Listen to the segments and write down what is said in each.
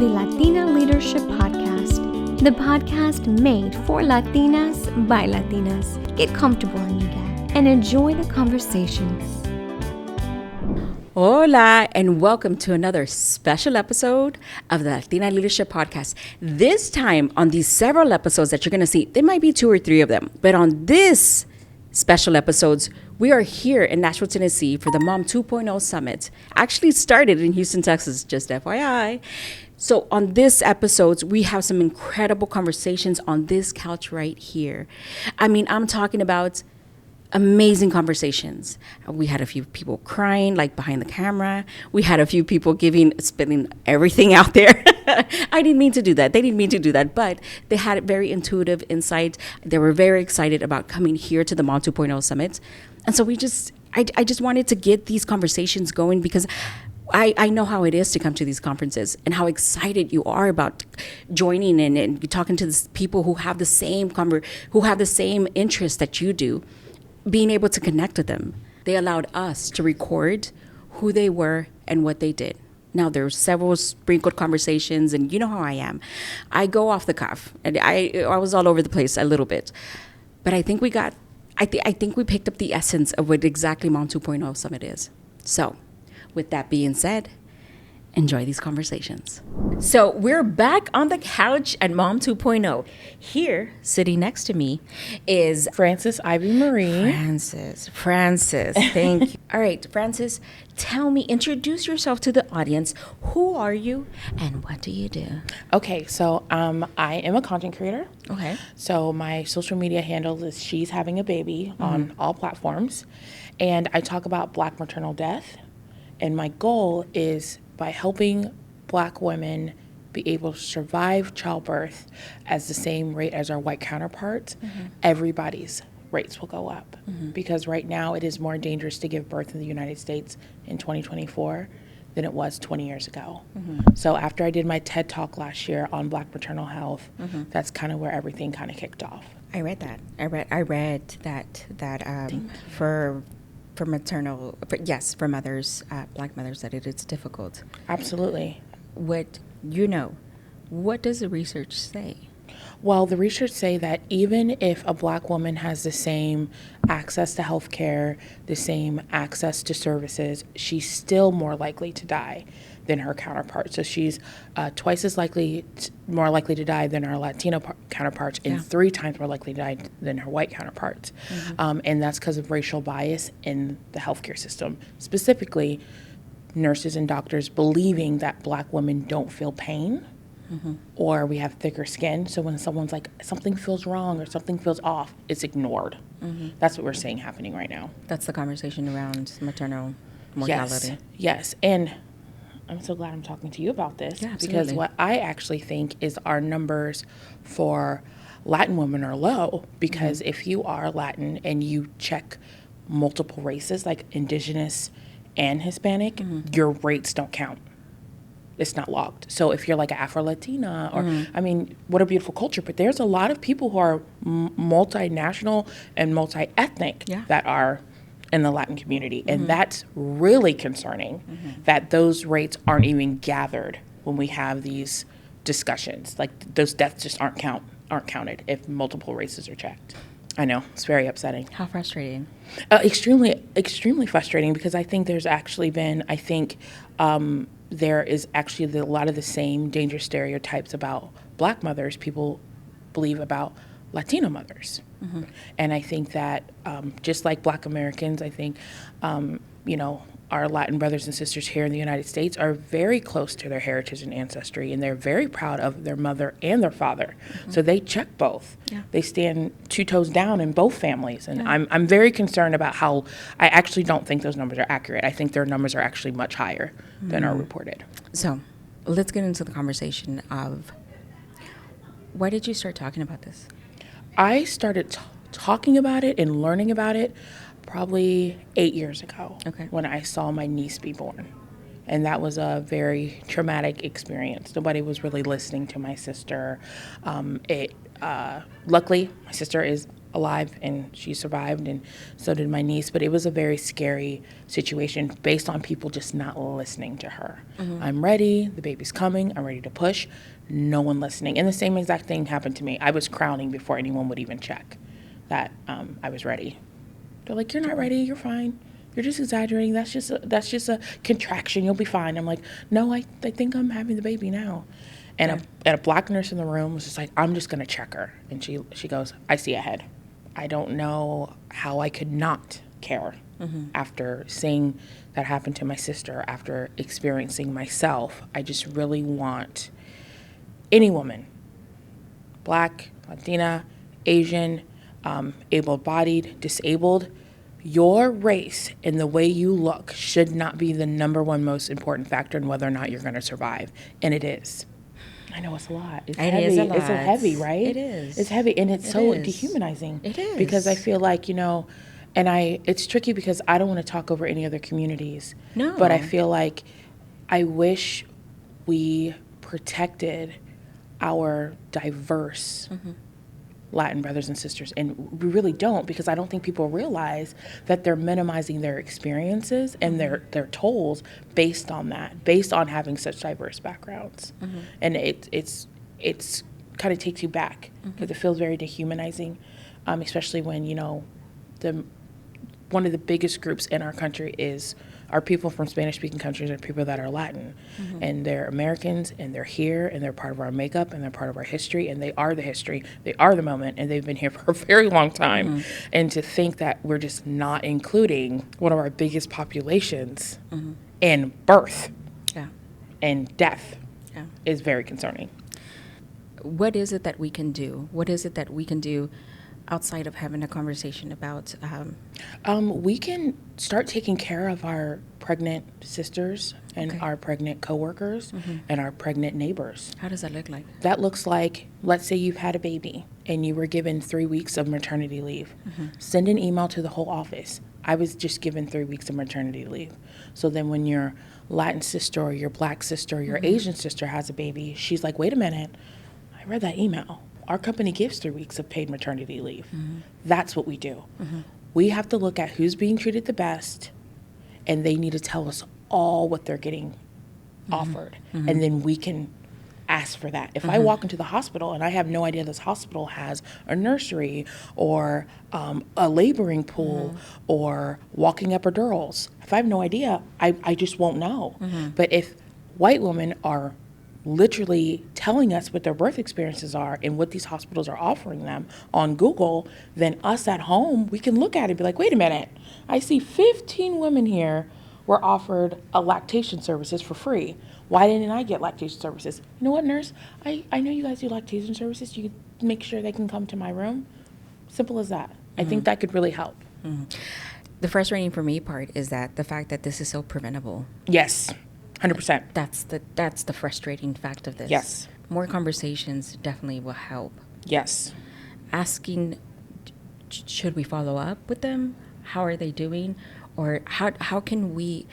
the Latina Leadership Podcast, the podcast made for Latinas by Latinas. Get comfortable, amiga, and enjoy the conversations. Hola, and welcome to another special episode of the Latina Leadership Podcast. This time, on these several episodes that you're going to see, there might be 2 or 3 of them, but on this special episodes, we are here in Nashville, Tennessee for the Mom 2.0 Summit. Actually started in Houston, Texas, just FYI. So on this episodes, we have some incredible conversations on this couch right here. I mean, I'm talking about amazing conversations. We had a few people crying, like behind the camera. We had a few people spilling everything out there. I didn't mean to do that. They didn't mean to do that, but they had very intuitive insight. They were very excited about coming here to the Mom 2.0 Summit. And so I just wanted to get these conversations going because I know how it is to come to these conferences and how excited you are about joining in and talking to people who have the same interests that you do. Being able to connect with them. They allowed us to record who they were and what they did. Now, there's several sprinkled conversations, and you know how I am. I go off the cuff, and I was all over the place a little bit. But I think we picked up the essence of what exactly Mom 2.0 Summit is. So, with that being said, enjoy these conversations. So we're back on the couch at Mom 2.0. Here, sitting next to me, is Frances Ivy Marie. Frances, thank you. All right, Frances, introduce yourself to the audience. Who are you and what do you do? Okay, so I am a content creator. Okay. So my social media handle is She's Having a Baby on all platforms. And I talk about Black maternal death. And my goal is by helping Black women be able to survive childbirth as the same rate as our white counterparts, everybody's rates will go up. Because right now it is more dangerous to give birth in the United States in 2024 than it was 20 years ago. So after I did my TED Talk last year on Black maternal health, that's kind of where everything kind of kicked off. I read that. I read that for mothers, Black mothers, that it is difficult. Absolutely. What does the research say? Well, the research say that even if a Black woman has the same access to health care, the same access to services, she's still more likely to die than her counterpart. So she's twice as more likely to die than our Latino counterparts, and 3 times more likely to die than her white counterparts. And that's because of racial bias in the healthcare system, specifically nurses and doctors believing that Black women don't feel pain. Or we have thicker skin. So when someone's like, something feels wrong or something feels off, it's ignored. That's what we're seeing happening right now. That's the conversation around maternal mortality. Yes. And I'm so glad I'm talking to you about this. Yeah, because what I actually think is our numbers for Latin women are low. Because if you are Latin and you check multiple races, like Indigenous and Hispanic, your rates don't count. It's not logged. So if you're like an Afro-Latina or, I mean, what a beautiful culture, but there's a lot of people who are multinational and multi-ethnic that are in the Latin community. And that's really concerning that those rates aren't even gathered when we have these discussions. Like those deaths just aren't counted if multiple races are checked. I know, it's very upsetting. How frustrating? Extremely frustrating, because I think there's actually been, there is actually a lot of the same dangerous stereotypes about Black mothers people believe about Latino mothers. And I think that just like Black Americans, I think, our Latin brothers and sisters here in the United States are very close to their heritage and ancestry, and they're very proud of their mother and their father. So they check both. They stand 2 toes down in both families. And I'm very concerned about how I actually don't think those numbers are accurate. I think their numbers are actually much higher than are reported. So let's get into the conversation of, why did you start talking about this? I started talking about it and learning about it probably 8 years ago, when I saw my niece be born. And that was a very traumatic experience. Nobody was really listening to my sister. Luckily, my sister is alive, and she survived, and so did my niece. But it was a very scary situation based on people just not listening to her. I'm ready, the baby's coming, I'm ready to push. No one listening. And the same exact thing happened to me. I was crowning before anyone would even check that I was ready. They're like, "You're not ready, you're fine. You're just exaggerating. That's just a contraction. You'll be fine." I'm like, "No, I think I'm having the baby now." And a black nurse in the room was just like, "I'm just gonna check her." And she goes, "I see ahead." I don't know how I could not care after seeing that happen to my sister, after experiencing myself. I just really want any woman, Black, Latina, Asian, able-bodied, disabled, your race and the way you look should not be the number one most important factor in whether or not you're going to survive. And it is. I know it's a lot. It's heavy. Is a lot. It's so heavy, right? It is. It's heavy, and it's so dehumanizing. It is. Because I feel like, it's tricky because I don't want to talk over any other communities. No. But I feel like I wish we protected our diverse Latin brothers and sisters, and we really don't, because I don't think people realize that they're minimizing their experiences and their tolls based on that, based on having such diverse backgrounds. And it's kind of takes you back, because it feels very dehumanizing, especially when one of the biggest groups in our country are people from Spanish-speaking countries, and people that are Latin, and they're Americans, and they're here, and they're part of our makeup, and they're part of our history, and they are the history, they are the moment, and they've been here for a very long time. And to think that we're just not including one of our biggest populations in birth and death is very concerning. What is it that we can do? What is it that we can do outside of having a conversation about? We can start taking care of our pregnant sisters and our pregnant coworkers and our pregnant neighbors. How does that look like? That looks like, let's say you've had a baby and you were given 3 weeks of maternity leave. Send an email to the whole office. I was just given 3 weeks of maternity leave. So then when your Latin sister or your Black sister or your Asian sister has a baby, she's like, "Wait a minute, I read that email. Our company gives 3 weeks of paid maternity leave." That's what we do. We have to look at who's being treated the best, and they need to tell us all what they're getting offered. And then we can ask for that. If I walk into the hospital and I have no idea this hospital has a nursery or a laboring pool or walking epidurals, if I have no idea, I just won't know. But if white women are literally telling us what their birth experiences are and what these hospitals are offering them on Google, then us at home, we can look at it and be like, "Wait a minute, I see 15 women here were offered a lactation services for free. Why didn't I get lactation services? You know what, nurse? I know you guys do lactation services. You could make sure they can come to my room." Simple as that. I think that could really help. The frustrating for me part is that the fact that this is so preventable. Yes. 100%. That's the frustrating fact of this. Yes. More conversations definitely will help. Yes. Asking, should we follow up with them? How are they doing? Or how can we,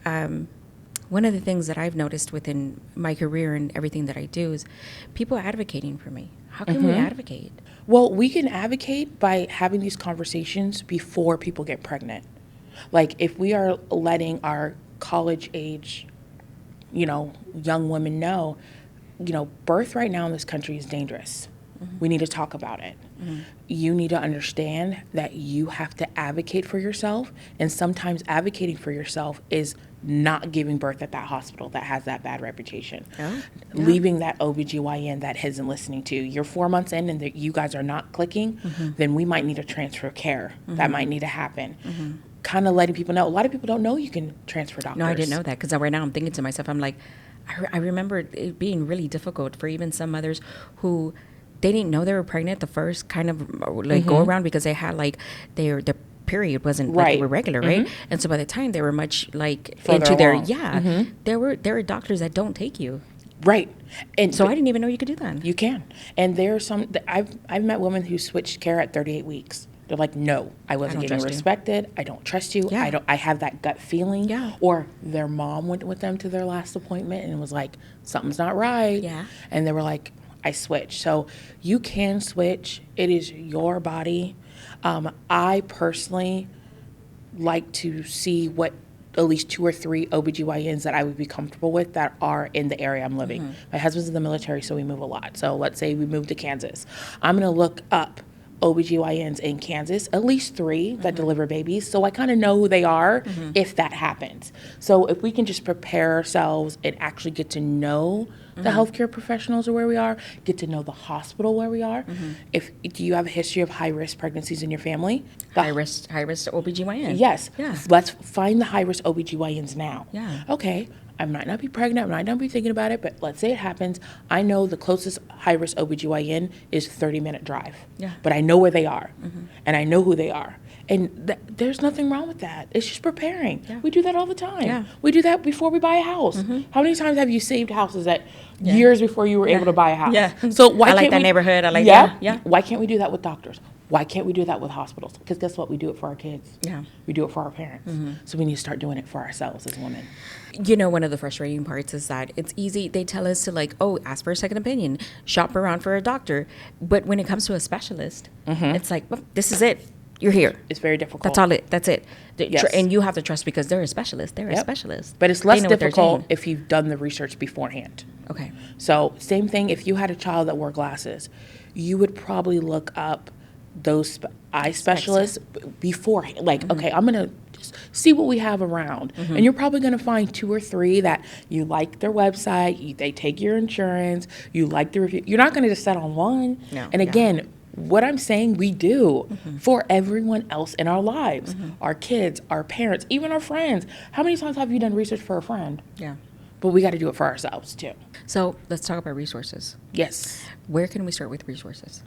one of the things that I've noticed within my career and everything that I do is people advocating for me. How can we advocate? Well, we can advocate by having these conversations before people get pregnant. Like, if we are letting our college age young women know, birth right now in this country is dangerous. We need to talk about it. You need to understand that you have to advocate for yourself, and sometimes advocating for yourself is not giving birth at that hospital that has that bad reputation. Leaving that OBGYN that isn't listening to you. You're 4 months in and you guys are not clicking, then we might need a transfer of care. That might need to happen. Kind of letting people know. A lot of people don't know you can transfer doctors. No, I didn't know that, because right now I'm thinking to myself, I'm like, I remember it being really difficult for even some mothers who they didn't know they were pregnant the first kind of go around, because they had their period wasn't like irregular, right? And so by the time they were much further into along. there were doctors that don't take you. Right. And so I didn't even know you could do that. You can. And there are some, I've met women who switched care at 38 weeks. They're like, "No, I wasn't getting respected. I don't trust you. I have that gut feeling." Or their mom went with them to their last appointment and was like, "Something's not right." And they were like, I switch. So you can switch. It is your body. I personally like to see what at least 2 or 3 OBGYNs that I would be comfortable with that are in the area I'm living. My husband's in the military, so we move a lot. So let's say we move to Kansas. I'm going to look up OBGYNs in Kansas, at least 3 that deliver babies. So I kind of know who they are if that happens. So if we can just prepare ourselves and actually get to know the healthcare professionals or where we are, get to know the hospital where we are. Do you have a history of high-risk pregnancies in your family? High risk OBGYN. Yes. Yeah. Let's find the high-risk OBGYNs now. Yeah. Okay. I might not be pregnant, I might not be thinking about it, but let's say it happens. I know the closest high-risk OBGYN is 30-minute drive. Yeah. But I know where they are, and I know who they are. And there's nothing wrong with that. It's just preparing. Yeah. We do that all the time. Yeah. We do that before we buy a house. How many times have you saved houses that years before you were able to buy a house? Yeah. So why I like can't that we- neighborhood. I like yeah? that. Yeah. Why can't we do that with doctors? Why can't we do that with hospitals? Because guess what? We do it for our kids. Yeah. We do it for our parents. So we need to start doing it for ourselves as women. You know, one of the frustrating parts is that it's easy. They tell us to like, oh, ask for a second opinion, shop around for a doctor. But when it comes to a specialist, it's like, well, this is it. You're here. It's very difficult. That's it. Yes. And you have to trust because they're a specialist. They're a Yep. specialist. But it's They less know what they're difficult saying. if you've done the research beforehand. Okay. So same thing, if you had a child that wore glasses, you would probably look up those eye specialists beforehand. Like, okay, I'm going to just see what we have around. And you're probably going to find 2 or 3 that you like their website, they take your insurance, you like the review. You're not going to just settle on one. No, And yeah. again, what I'm saying we do for everyone else in our lives, our kids, our parents, even our friends. How many times have you done research for a friend? Yeah. But we got to do it for ourselves too. So let's talk about resources. Yes. Where can we start with resources?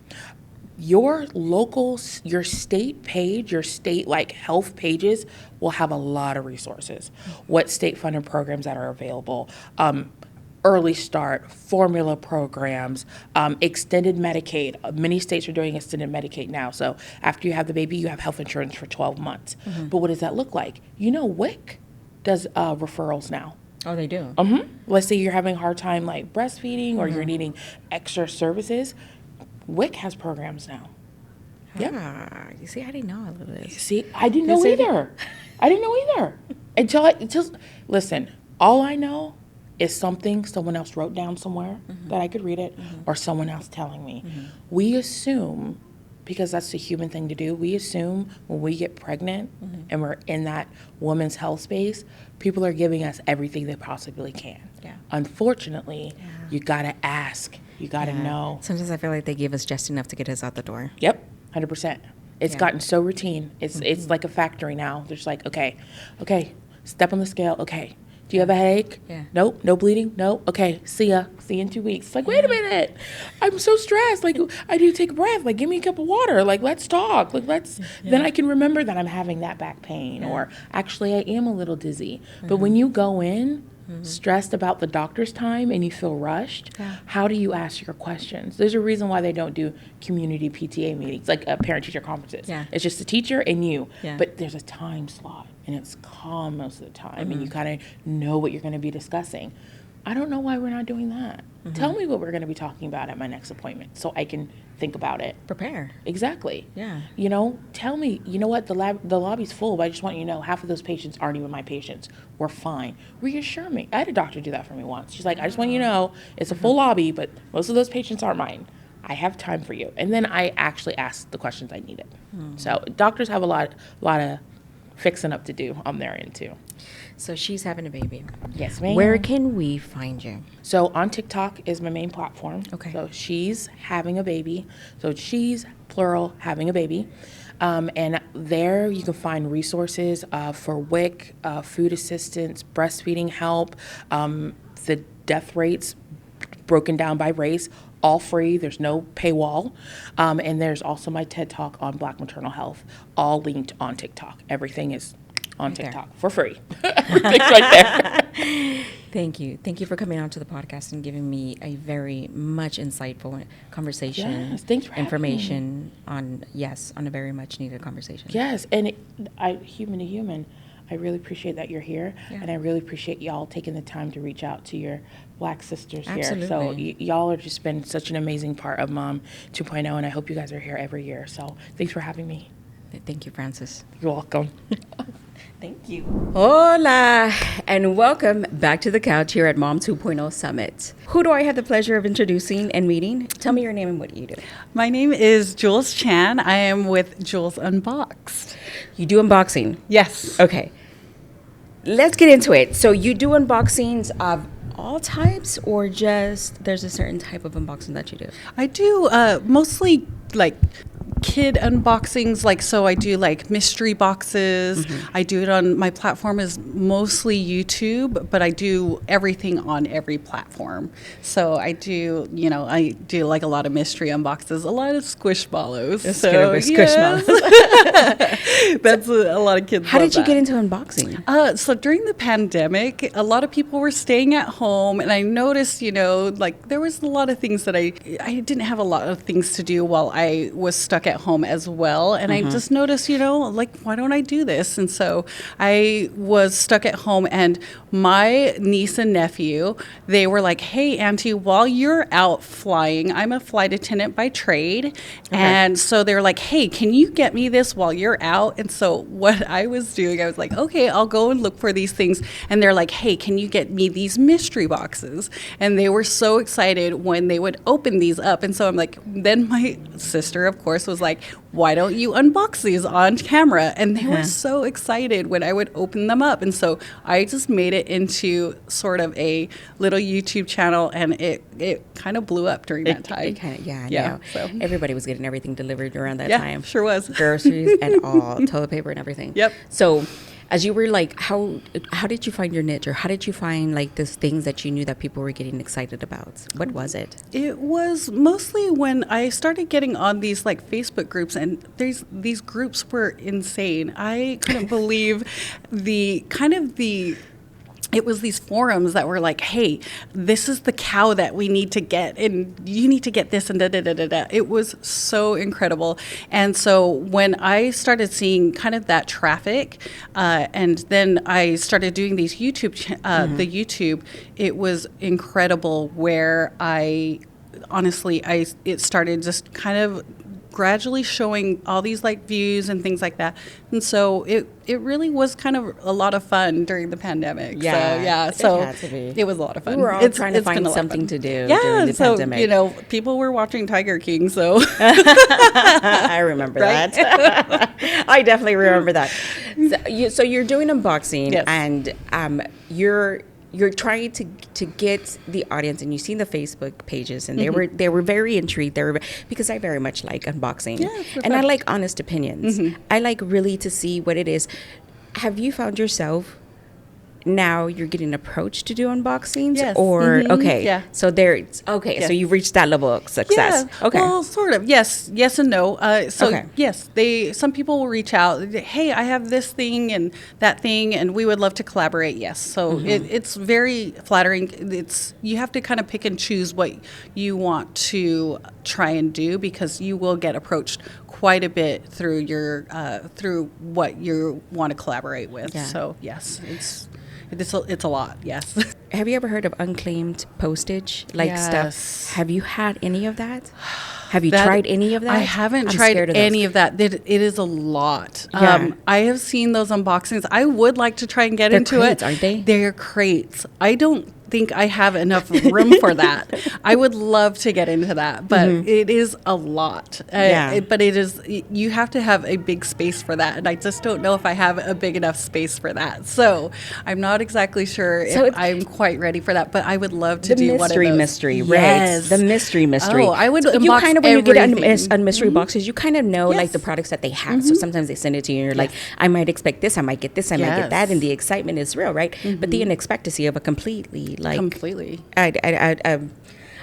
Your local, your state page, your state like health pages will have a lot of resources. What state funded programs that are available, early start, formula programs, extended Medicaid. Many states are doing extended Medicaid now. So after you have the baby, you have health insurance for 12 months. But what does that look like? You know, WIC does referrals now. Oh, they do. Let's say you're having a hard time like breastfeeding or you're needing extra services. WIC has programs now. Yep. Ah, you see, I didn't know all of this. See, I didn't know either. I didn't know either. Until listen, all I know is something someone else wrote down somewhere that I could read it or someone else telling me. We assume, because that's the human thing to do, we assume when we get pregnant and we're in that woman's health space, people are giving us everything they possibly can. Yeah. Unfortunately, you got to ask. You got to know. Sometimes I feel like they give us just enough to get us out the door. Yep, 100%. It's Yeah. gotten so routine. It's like a factory now. There's like, okay, step on the scale. Okay, do you have a headache? Yeah. Nope. No bleeding? Nope. Okay, see ya. See you in 2 weeks. It's like, wait a minute. I'm so stressed. Like, I need to take a breath. Like, give me a cup of water. Like, let's talk. Like, then I can remember that I'm having that back pain or actually I am a little dizzy. But when you go in, stressed about the doctor's time and you feel rushed, how do you ask your questions? There's a reason why they don't do community PTA meetings, like parent-teacher conferences. Yeah. It's just the teacher and you. Yeah. But there's a time slot, and it's calm most of the time, and you kind of know what you're going to be discussing. I don't know why we're not doing that. Tell me what we're going to be talking about at my next appointment so I can think about it. Prepare. Exactly. Yeah. You know, tell me, you know what, the lobby's full, but I just want you to know half of those patients aren't even my patients. We're fine. Reassure me. I had a doctor do that for me once. She's like, I just want you to know it's a full lobby, but most of those patients aren't mine. I have time for you. And then I actually asked the questions I needed. So doctors have a lot of fixing up to do on their end too. So she's having a baby. Yes, ma'am. Where can we find you? So on TikTok is my main platform. Okay. So she's having a baby. So she's plural having a baby. And there you can find resources for WIC, food assistance, breastfeeding help, the death rates broken down by race, all free. There's no paywall. And there's also my TED Talk on Black maternal health, all linked on TikTok. Everything is on there. TikTok for free. Everything's right there. Thank you. Thank you for coming on to the podcast and giving me a very much insightful conversation. Yes, thanks for having information on a very much needed conversation. Yes, and human to human, I really appreciate that you're here, and I really appreciate y'all taking the time to reach out to your Black sisters here. So Absolutely. y'all are just been such an amazing part of Mom 2.0, and I hope you guys are here every year. So thanks for having me. Thank you, Francis. You're welcome. Thank you. Hola, and welcome back to the couch here at Mom 2.0 Summit. Who do I have the pleasure of introducing and meeting? Tell me your name and what you do. My name is Jules Chan. I am with Jules Unboxed. You do unboxing. Yes. Okay. Let's get into it. So you do unboxings of all types, or just there's a certain type of unboxing that you do? I do mostly like kid unboxings, like, so I do like mystery boxes. I do it on, my platform is mostly YouTube, but I do everything on every platform. So I do, you know, I do like a lot of mystery unboxes, a lot of squishmallows. So Squishmallows. yes. That's a lot of kids. How love did you that. get into unboxing? So during the pandemic, a lot of people were staying at home, and I noticed, you know, like there was a lot of things that I didn't have a lot of things to do while I was stuck at home as well. And I just noticed, you know, like, why don't I do this? And so I was stuck at home, and my niece and nephew, they were like, hey, Auntie, while you're out flying, I'm a flight attendant by trade. And so they were like, hey, can you get me this while you're out? And so what I was doing, I was like, okay, I'll go and look for these things. And they're like, hey, can you get me these mystery boxes? And they were so excited when they would open these up. And so I'm like, then my sister, of course, was like, why don't you unbox these on camera? And they were so excited when I would open them up. And so I just made it into sort of a little YouTube channel, and it kind of blew up during that time. I Yeah, know. so. Everybody was getting everything delivered around that Yeah, time. sure was. Groceries and all, toilet paper and everything. Yep. So as you were like, how did you find your niche, or how did you find like these things that you knew that people were getting excited about? What was it? It was mostly when I started getting on these like Facebook groups, and these groups were insane. I couldn't believe it was these forums that were like, hey, this is the cow that we need to get, and you need to get this, and da da da da da. It was so incredible. And so when I started seeing kind of that traffic, and then I started doing these the YouTube, it was incredible where it started just kind of gradually showing all these like views and things like that. And so it really was kind of a lot of fun during the pandemic. So it had to be. it was a lot of fun. We were all trying to it's been find a lot of something fun. to do Yeah, during the so, pandemic. you know, people were watching Tiger King, so I remember Right? that. I definitely remember that. So you're doing unboxing, Yes. and you're trying to get the audience, and you've seen the Facebook pages, and they were very intrigued. Because I very much like unboxing, Yeah, it's and I fun. like honest opinions. I like really to see what it is. Have you found yourself now you're getting approached to do unboxings? Yes. Or okay, Yeah. so so Yes. you've reached that level of success. Yeah, Okay. well, sort of. Yes and no. Okay. Yes, some people will reach out. Hey, I have this thing and that thing, and we would love to collaborate. Yes, so it's very flattering. You have to kind of pick and choose what you want to try and do, because you will get approached quite a bit through your through what you want to collaborate with. Yeah. So yes, it's a lot. Yes. Have you ever heard of unclaimed postage, like Yes. stuff? Have you had any of that? Have you That- tried any of that? I haven't I'm tried scared of those. any of that. It is a lot. Yeah. I have seen those unboxings. I would like to try and get They're into crates, it. aren't they? They're crates. I don't think I have enough room for that. I would love to get into that, but it is a lot. Yeah. But it is, you have to have a big space for that. And I just don't know if I have a big enough space for that. So I'm not exactly sure So if it's- I'm quite ready for that, but I would love to The do one of those. mystery, right? Yes. The mystery. Oh, I would So you unbox kind of, when you get everything. on mystery boxes, you kind of know like Yes. the products that they have. So sometimes they send it to you, and you're like, I might expect this, I might get this, I might get that, Yes. and the excitement is real, right? But the unexpectancy of a completely Completely.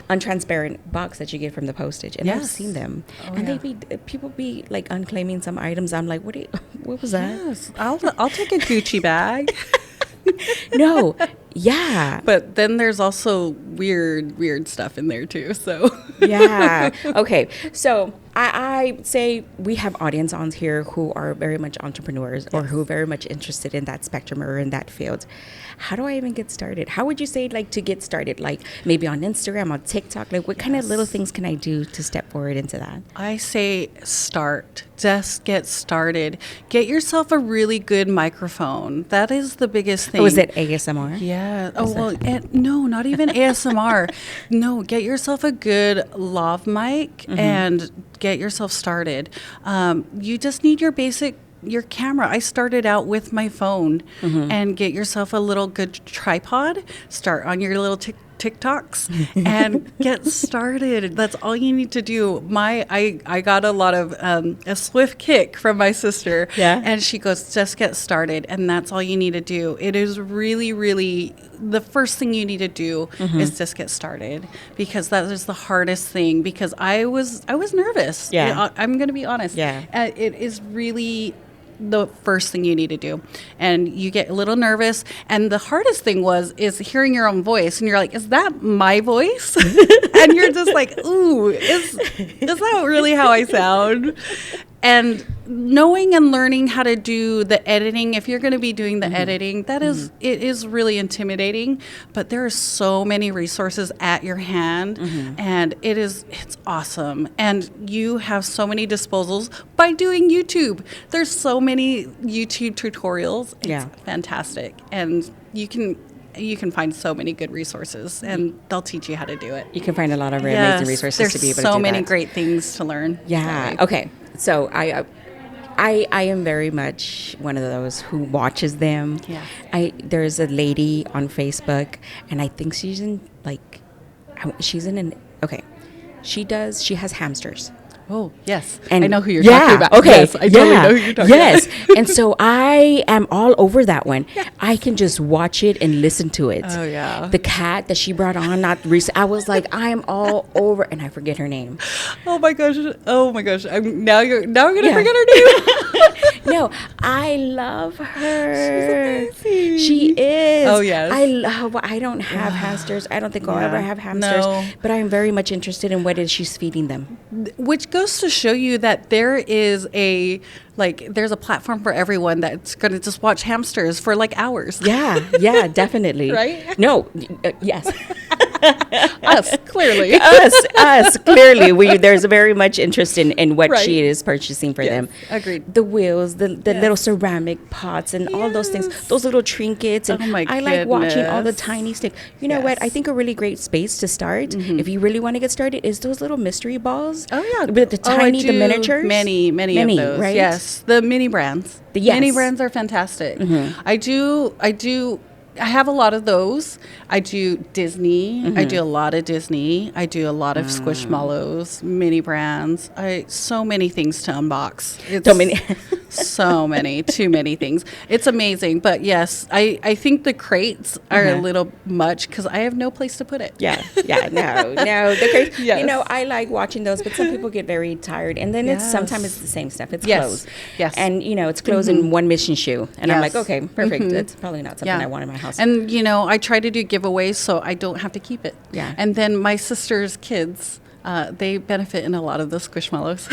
untransparent box that you get from the postage, and I've Yes. seen them, Oh, and yeah. people be like unclaiming some items. I'm like, what was that? Yes, I'll take a Gucci bag. No, yeah. But then there's also weird stuff in there too. So Yeah. Okay. So I I say we have audience on here who are very much entrepreneurs or who are very much interested in that spectrum or in that field. How do I even get started? How would you say, like, to get started? Like, maybe on Instagram, on TikTok? Like, what kind of little things can I do to step forward into that? I say start. Just get started. Get yourself a really good microphone. That is the biggest thing. Oh, is it ASMR? Yeah. Oh, well, no, not even ASMR. No, get yourself a good lav mic and get yourself started. You just need your camera. I started out with my phone and get yourself a little good tripod. Start on your little TikToks and get started. That's all you need to do. I got a lot of a swift kick from my sister. Yeah. And she goes, just get started. And that's all you need to do. It is really, really the first thing you need to do is just get started, because that is the hardest thing, because I was nervous. Yeah. I'm going to be honest. Yeah. It is really the first thing you need to do, and you get a little nervous, and the hardest thing is hearing your own voice, and you're like, is that my voice? And you're just like, ooh, is that really how I sound? And knowing and learning how to do the editing, if you're going to be doing the editing, it is really intimidating, but there are so many resources at your hand, and it's awesome. And you have so many disposals by doing YouTube. There's so many YouTube tutorials. It's fantastic. And you can find so many good resources, and they'll teach you how to do it. You can find a lot of amazing resources to be able to do that. There's so many great things to learn. Yeah. Okay. So I am very much one of those who watches them. Yeah. There's a lady on Facebook, and I think she has hamsters. Oh, yes. And I know who you're talking about. Okay. Yes, I totally know who you're talking about. about. And so I am all over that one. Yes. I can just watch it and listen to it. Oh, yeah. The cat that she brought on, not recent. I was like, I'm all over, and I forget her name. Oh my gosh. Now I'm gonna forget her name. No, I love her. She's amazing. She is. Oh, yes. I don't have hamsters. I don't think I'll ever have hamsters. No. But I'm very much interested in what it is she's feeding them. Which goes to show you that there is there's a platform for everyone that's going to just watch hamsters for like hours. Yeah, definitely. Right? No, yes. Us, clearly. us, clearly. There's very much interest in what she is purchasing for them. Agreed. The wheels, the little ceramic pots, and all those things, those little trinkets. And oh my I like watching all the goodness. tiny sticks. You know what? I think a really great space to start, if you really want to get started, is those little mystery balls. Oh, yeah. With the tiny, the miniatures. Many of those. Right? Yes. The mini brands. Yes. Mini brands are fantastic. I have a lot of those. I do Disney. I do a lot of Disney. I do a lot of Squishmallows, mini brands. So many things to unbox. It's So many. so many, too many things. It's amazing. But yes, I think the crates are a little much because I have no place to put it. No. The crazy, Yes. I like watching those, but some people get very tired, and then sometimes it's the same stuff. It's Yes. clothes. Yes. And it's clothes in one mission shoe, and I'm like, Yes. okay, perfect. That's probably not something I want in my house. And I try to do giveaways so I don't have to keep it. Yeah. And then my sister's kids, they benefit in a lot of those Squishmallows.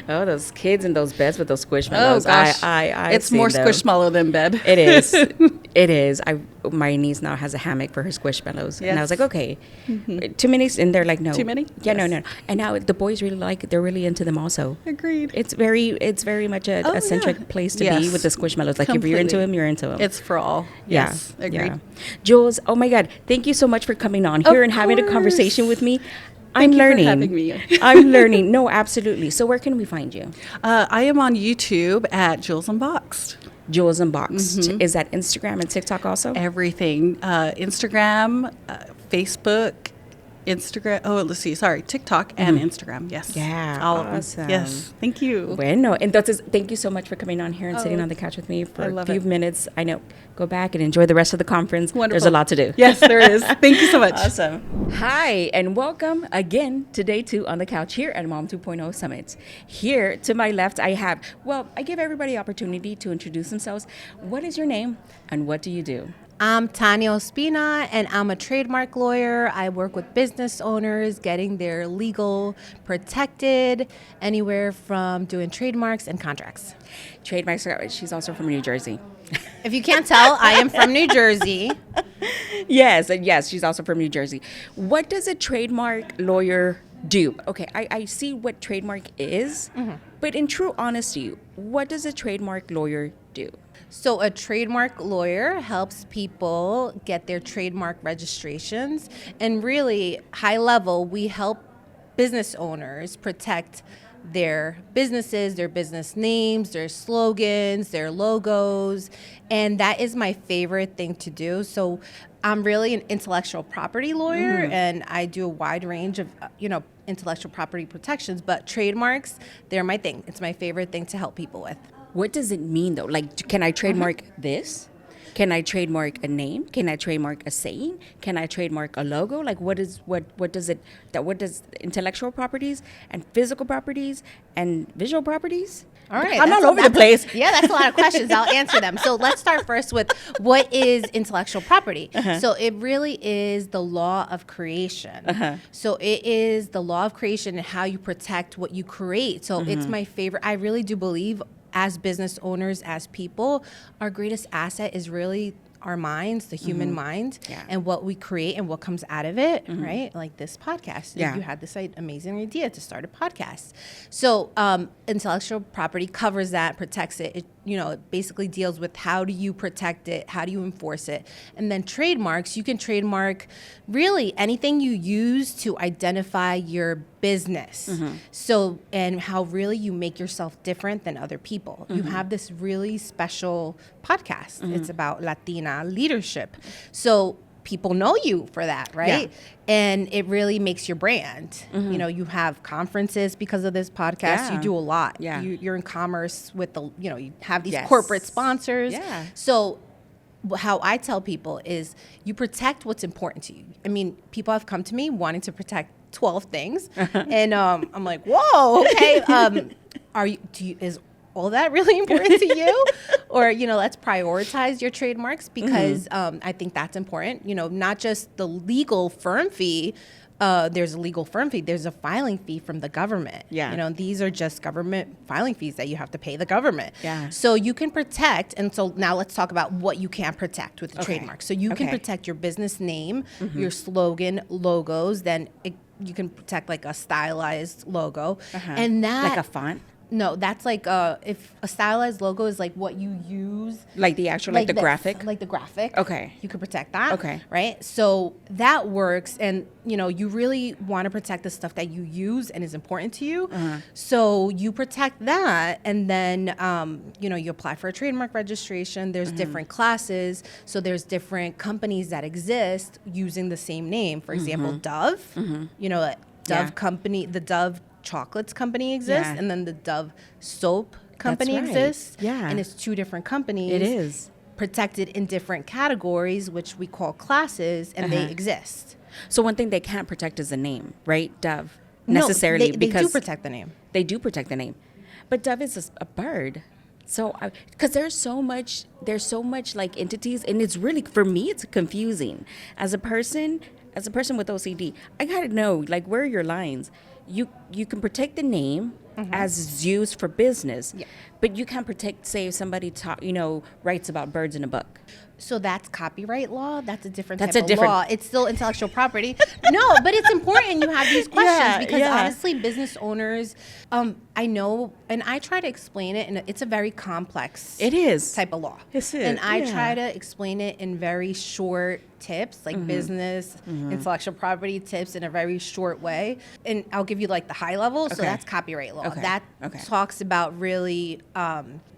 Oh, those kids in those beds with those Oh squishmallows. gosh, it's more them. Squishmallow than bed. It is. It is. My niece now has a hammock for her squishmallows, and I was Yes. like, okay, too many, and they're like, no, Too many? Yeah, Yes. no. And now the boys they're really into them also. Agreed. It's very much a centric place to be Yes. with the squishmallows. Like if you're into Completely. them, you're into them. It's for all. Yeah. Yes, agreed. Yeah. Jules, oh my God, thank you so much for coming on here and having a course. conversation with me. Thank I'm you for learning. having me. I'm learning. No, absolutely. So where can we find you? I am on YouTube at Jules Unboxed. Jules Unboxed. Is that Instagram and TikTok also? Everything. Instagram, Facebook, TikTok and Instagram. Yes. Yeah, All of awesome. them. Yes. Thank you. Bueno, entonces, thank you so much for coming on here and sitting on the couch with me for I a love few it. minutes. I know. Go back and enjoy the rest of the conference. Wonderful. There's a lot to do. Yes, there is. Thank you so much. Awesome. Hi, and welcome again to day 2 on the couch here at Mom 2.0 Summit. Here to my left, I give everybody opportunity to introduce themselves. What is your name and what do you do? I'm Tanya Ospina, and I'm a trademark lawyer. I work with business owners getting their legal protected, anywhere from doing trademarks and contracts. Trademarks. She's also from New Jersey. If you can't tell, I am from New Jersey. Yes, and yes, she's also from New Jersey. What does a trademark lawyer do? Okay, I see what trademark is, but in true honesty, what does a trademark lawyer do? So a trademark lawyer helps people get their trademark registrations. And really, high level, we help business owners protect their businesses, their business names, their slogans, their logos. And that is my favorite thing to do. So I'm really an intellectual property lawyer, and I do a wide range of, intellectual property protections. But trademarks, they're my thing. It's my favorite thing to help people with. What does it mean though? Like, can I trademark this? Can I trademark a name? Can I trademark a saying? Can I trademark a logo? Like, what does intellectual properties and physical properties and visual properties? All right. I'm all over the place. Yeah, that's a lot of questions. I'll answer them. So let's start first with what is intellectual property? So it really is the law of creation. So it is the law of creation and how you protect what you create. So it's my favorite. I really do believe as business owners, as people, our greatest asset is really our minds, the human mind, and what we create and what comes out of it, right? Like this podcast. Yeah. You had this amazing idea to start a podcast. So intellectual property covers that, protects it. It basically deals with how do you protect it, how do you enforce it. And then trademarks, you can trademark really anything you use to identify your business. So, and how really you make yourself different than other people. You have this really special podcast. It's about Latina leadership. So people know you for that, right? Yeah. And it really makes your brand. You have conferences because of this podcast. Yeah. You do a lot. Yeah. You're in commerce with you have these Yes. corporate sponsors. Yeah. So how I tell people is you protect what's important to you. I mean, people have come to me wanting to protect 12 things. And I'm like, whoa, okay. Is all that really important to you? Or, let's prioritize your trademarks because I think that's important. Not just the legal firm fee. There's a legal firm fee. There's a filing fee from the government. Yeah. These are just government filing fees that you have to pay the government. Yeah. So you can protect. And so now let's talk about what you can protect with the trademark. So you can Okay. protect your business name, your slogan, logos. Then you can protect like a stylized logo. And that Like a font? No, that's like if a stylized logo is like what you use, Like the actual, like the this, graphic? like the graphic. Okay. You could protect that. Okay. Right. So that works, and you really want to protect the stuff that you use and is important to you. So you protect that, and then you apply for a trademark registration. There's different classes, so there's different companies that exist using the same name. For example, Dove. Dove Yeah. company, the Dove chocolates company exists, Yeah. and then the Dove soap company right. exists. Yeah. And it's two different companies. It is. Protected in different categories, which we call classes, and they exist. So one thing they can't protect is the name, right? Dove. No, Necessarily they because do protect the name. They do protect the name, but Dove is a bird. So, because there's so much like entities, and it's really, for me, it's confusing. As a person with OCD, I gotta know, like, where are your lines? You can protect the name as is used for business, but you can't protect, say, if somebody writes about birds in a book. So that's copyright law. That's a different That's type a of different- law. It's still intellectual property. No, but it's important you have these questions Yeah, because yeah. honestly, business owners, I know, and I try to explain it, and it's a very complex It is. type of law. It is, And I yeah. try to explain it in very short tips, like business, intellectual property tips in a very short way. And I'll give you like the high level. So Okay. that's copyright law. Okay. That Okay. talks about really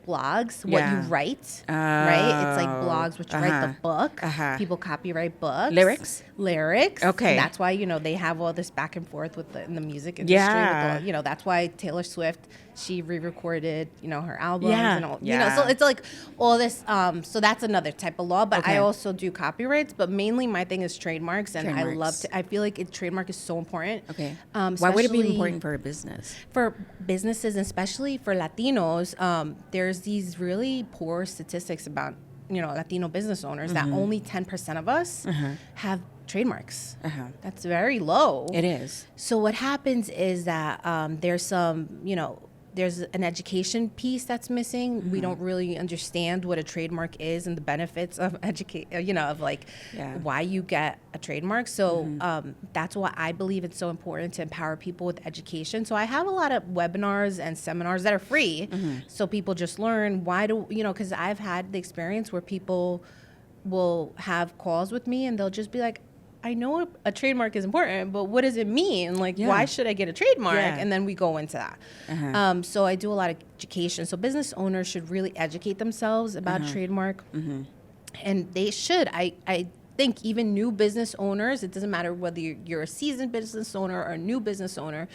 blogs, what Yeah. you write, right? It's like Oh, blogs, which you write the book. People copyright books. Lyrics. Okay. And that's why, they have all this back and forth in the music industry. Yeah. With that's why Taylor Swift, she re-recorded, her albums Yeah. and all, Yeah. so it's like all this, so that's another type of law, but Okay. I also do copyrights, but mainly my thing is trademarks, and Trademarks. I feel like trademark is so important. Okay. Why would it be especially important for a business? for businesses, and especially for Latinos? There's these really poor statistics about Latino business owners that only 10% of us have trademarks. That's very low. It is. So what happens is that there's an education piece that's missing. We don't really understand what a trademark is and the benefits of why you get a trademark. So that's why I believe it's so important to empower people with education. So I have a lot of webinars and seminars that are free, so people just learn because I've had the experience where people will have calls with me and they'll just be like, I know a trademark is important, but what does it mean? Like, why should I get a trademark? Yeah. And then we go into that. So I do a lot of education. So business owners should really educate themselves about a trademark. And they should. I think even new business owners, it doesn't matter whether you're a seasoned business owner or a new business owner,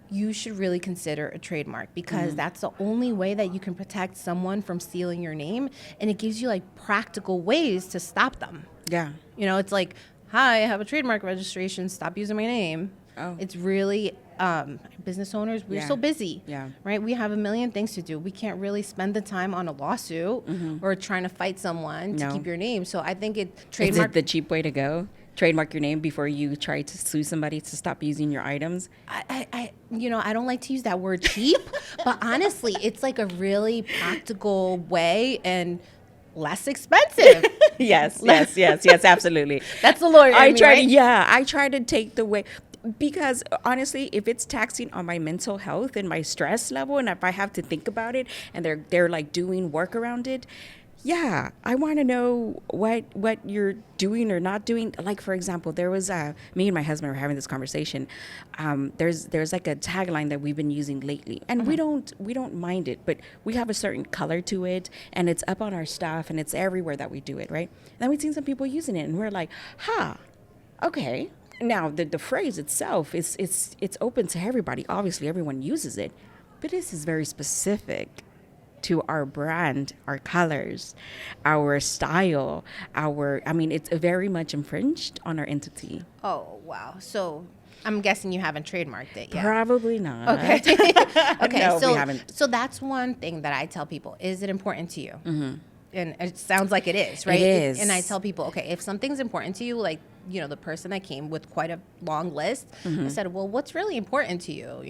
you should really consider a trademark because that's the only way that you can protect someone from stealing your name. And it gives you like practical ways to stop them. Yeah. It's like, hi, I have a trademark registration. Stop using my name. Oh. It's really business owners. We're so busy, right? We have a million things to do. We can't really spend the time on a lawsuit or trying to fight someone to keep your name. So I think trademark. Is it the cheap way to go? Trademark your name before you try to sue somebody to stop using your items? I don't like to use that word cheap, but honestly, it's like a really practical way and less expensive. Yes, absolutely. That's the lawyer. I right? try to take the way, because honestly, if it's taxing on my mental health and my stress level, and if I have to think about it, and they're like doing work around it, yeah, I want to know what you're doing or not doing. Like, for example, there was me and my husband were having this conversation. There's like a tagline that we've been using lately, and we don't mind it, but we have a certain color to it, and it's up on our stuff, and it's everywhere that we do it, right? And then we've seen some people using it, and we're like, okay. Now the phrase itself it's open to everybody. Obviously, everyone uses it, but this is very specific to our brand, our colors, our style, it's very much infringed on our entity. Oh, wow. So I'm guessing you haven't trademarked it yet. Probably not. Okay. Okay. No, so, we haven't. So that's one thing that I tell people. Is it important to you? And it sounds like it is, right? It is. And I tell people, okay, if something's important to you, like, the person that came with quite a long list, I said, well, what's really important to you?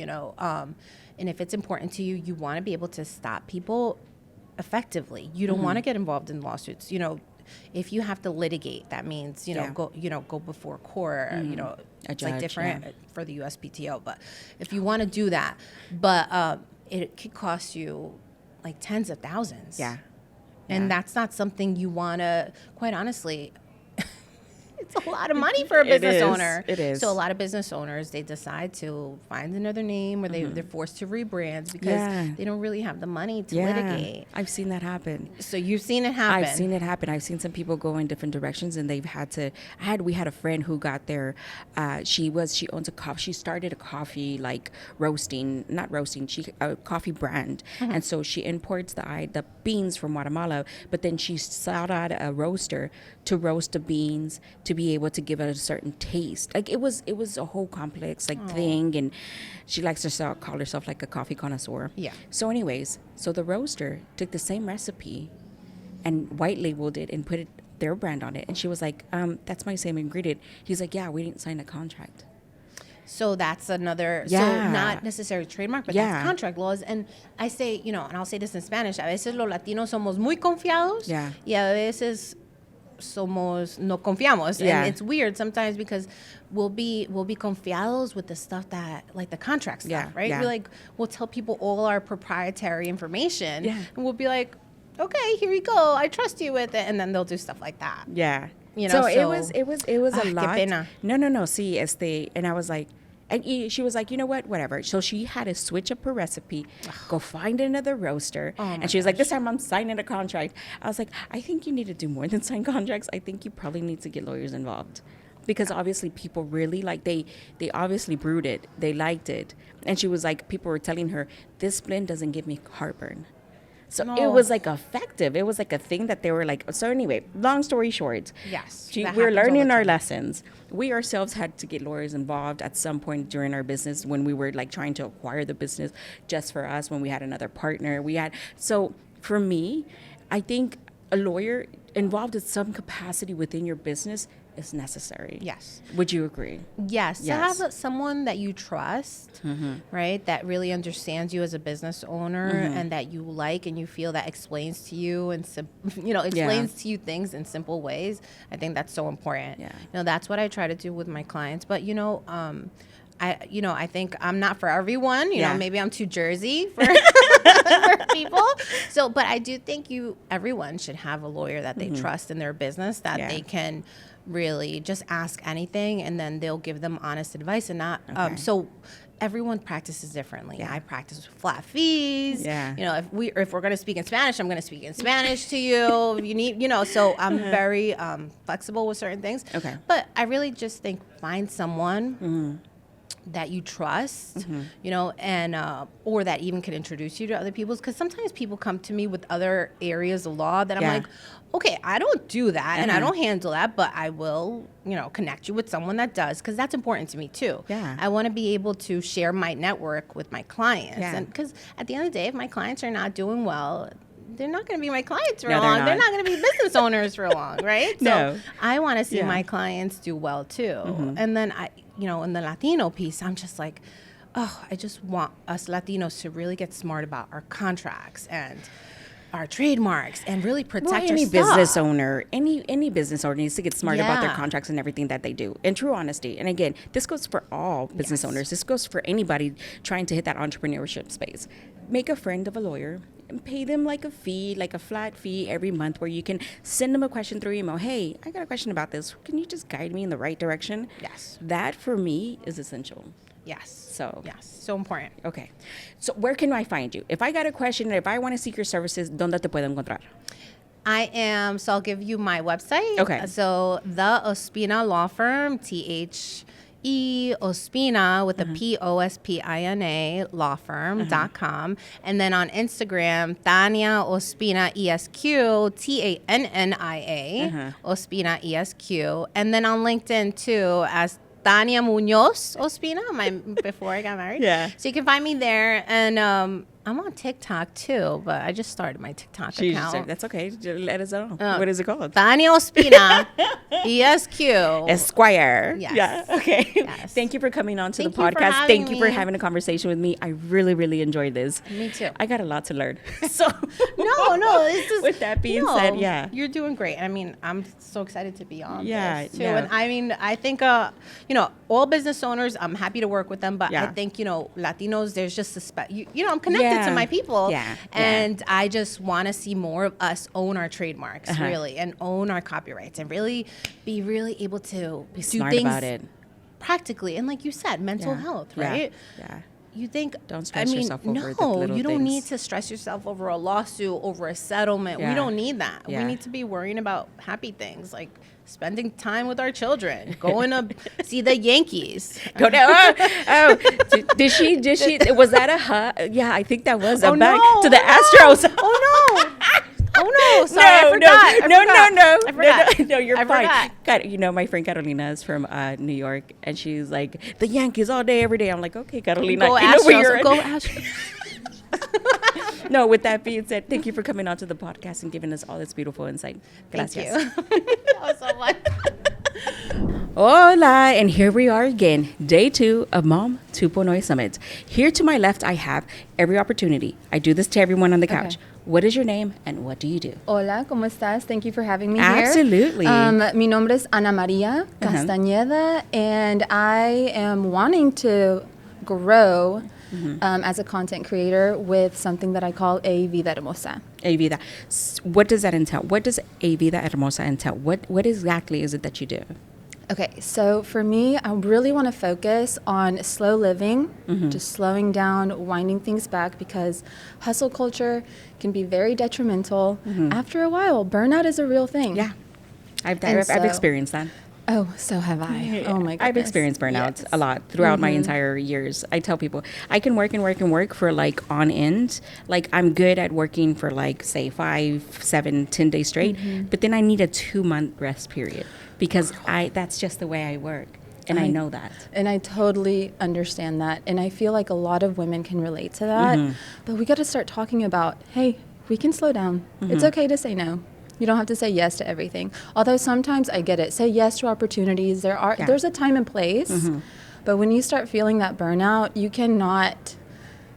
And if it's important to you, you want to be able to stop people effectively. You don't want to get involved in lawsuits. If you have to litigate, that means go before court. A It's judge, like different for the USPTO. But if you want to do that, it could cost you like tens of thousands. Yeah. And that's not something you want to. Quite honestly, it's a lot of money for a business owner. It is. So a lot of business owners, they decide to find another name, or they're forced to rebrand because they don't really have the money to litigate. I've seen that happen. So you've seen it happen. I've seen it happen. I've seen some people go in different directions, and they've had to. We had a friend who got there. She owns a coffee. She started a coffee a coffee brand, and so she imports the beans from Guatemala. But then she sought out a roaster to roast the beans to be able to give it a certain taste. Like it was a whole complex thing, and she likes to call herself like a coffee connoisseur. Yeah. So anyways, the roaster took the same recipe and white labeled it and put their brand on it, and she was like, that's my same ingredient. He's like, yeah, we didn't sign a contract. So that's another, so not necessarily trademark, but that's contract laws. And I say, and I'll say this in Spanish, a veces los latinos somos muy confiados y a veces somos no confiamos. And it's weird sometimes because we'll be confiados with the stuff that, like the contract stuff, right? We'll tell people all our proprietary information and we'll be like, okay, here you go, I trust you with it. And then they'll do stuff like that. Yeah. So it was a lot. Pena. No. See, and I was like, and she was like, you know what, whatever. So she had to switch up her recipe, go find another roaster. And she was like, this time I'm signing a contract. I was like, I think you need to do more than sign contracts. I think you probably need to get lawyers involved. Because obviously people really they obviously brewed it. They liked it. And she was like, people were telling her, this blend doesn't give me heartburn. So it was like effective. It was like a thing that they were like. So anyway, long story short, yes, we're learning our lessons. We ourselves had to get lawyers involved at some point during our business when we were like trying to acquire the business just for us. When we had another partner, so for me, I think a lawyer involved in some capacity within your business is necessary. Yes. Would you agree? Yes, Yes. to have someone that you trust, right, that really understands you as a business owner and that you like and you feel that explains to you and explains to you things in simple ways. I think that's so important. Yeah. That's what I try to do with my clients. But I think I'm not for everyone. You know, maybe I'm too Jersey for, for people. So, but I do think everyone should have a lawyer that they trust in their business, that they can really just ask anything, and then they'll give them honest advice and not. So everyone practices differently. I practice with flat fees. Yeah. If we're going to speak in Spanish, I'm going to speak in Spanish to you. If you need, so I'm very flexible with certain things. Okay. But I really just think find someone that you trust, and or that even can introduce you to other people. Because sometimes people come to me with other areas of law that I'm like, okay, I don't do that and I don't handle that, but I will, connect you with someone that does, because that's important to me too. Yeah. I want to be able to share my network with my clients, Yeah. and because at the end of the day, if my clients are not doing well, they're not going to be my clients for No, they're long. They're not. not going to be business owners for long, right? No. So I want to see Yeah. my clients do well too. And then in the Latino piece, I'm just like, I just want us Latinos to really get smart about our contracts and our trademarks and really protect Well, our any stuff. business owner, any business owner needs to get smart about their Yeah. contracts and everything that they do. In true honesty. And again, this goes for all business owners. This goes for anybody trying to hit that entrepreneurship space. Make a friend of a lawyer and pay them like a fee, like a flat fee every month, where you can send them a question through email. Hey, I got a question about this. Can you just guide me in the right direction? Yes. That for me is essential. Yes. So important. Okay. So where can I find you? If I got a question, if I want to seek your services, ¿dónde te puedo encontrar? So I'll give you my website. Okay. So the Ospina Law Firm, THE Ospina with a POSPINA lawfirm.com. And then on Instagram, Tania Ospina ESQ, TANNIA Ospina ESQ. And then on LinkedIn too as Tania Munoz Ospina, before I got married. Yeah. So you can find me there. And I'm on TikTok too, but I just started my TikTok account. That's okay. Let us know. What is it called? Tania Ospina ESQ. Esquire. Yes. Yeah. Okay. Yes. Thank you for coming on to Thank the you for podcast. having Thank you for me. having a conversation with me. I really, really enjoyed this. Me too. I got a lot to learn. So No, this is. With that being said, yeah. You're doing great. I mean, I'm so excited to be on Yeah, this too. yeah. And I mean, I think, all business owners, I'm happy to work with them, but Yeah. I think, Latinos, there's just I'm connected to my people. Yeah, And I just want to see more of us own our trademarks, Uh-huh. really, and own our copyrights, and really be able to be do smart things about it. practically. And like you said, mental Yeah. health, Yeah. right? Yeah. You think Don't stress yourself over the no, little you don't need things. to stress yourself over a lawsuit, over a settlement. Yeah. We don't need that. Yeah. We need to be worrying about happy things like spending time with our children, going to see the Yankees. Go down. Did she? Was that a yeah, I think that was a back to the Astros. Oh no. Oh no! Sorry, I forgot. No, I forgot. No, you're I fine. forgot. God, my friend Carolina is from New York, and she's like, the Yankees all day, every day. I'm like, okay, Carolina, Go you know where Astros. you're at. Go Astros. No, with that being said, thank you for coming on to the podcast and giving us all this beautiful insight. Thank Gracias. you. That was so fun. Hola, and here we are again, day 2 of Mom 2.0 Summit. Here to my left, I have every opportunity. I do this to everyone on the couch. Okay. What is your name and what do you do? Hola, ¿cómo estás? Thank you for having me Absolutely. here. Mi nombre es Ana María Castañeda, and I am wanting to grow as a content creator with something that I call A Vida Hermosa. A Vida. What does that entail? What does A Vida Hermosa entail? What exactly is it that you do? Okay, so for me, I really want to focus on slow living, just slowing down, winding things back, because hustle culture can be very detrimental. After a while, burnout is a real thing. Yeah. I've so- experienced that. Oh, so have I. Oh my goodness. I've experienced burnout Yes. a lot throughout my entire years. I tell people I can work and work and work for like on end. Like I'm good at working for like say 5, 7, 10 days straight, but then I need a 2-month rest period because that's just the way I work. And I know that. And I totally understand that. And I feel like a lot of women can relate to that. But we got to start talking about, hey, we can slow down. It's okay to say no. You don't have to say yes to everything. Although sometimes I get it. Say yes to opportunities. There's a time and place. But when you start feeling that burnout, you cannot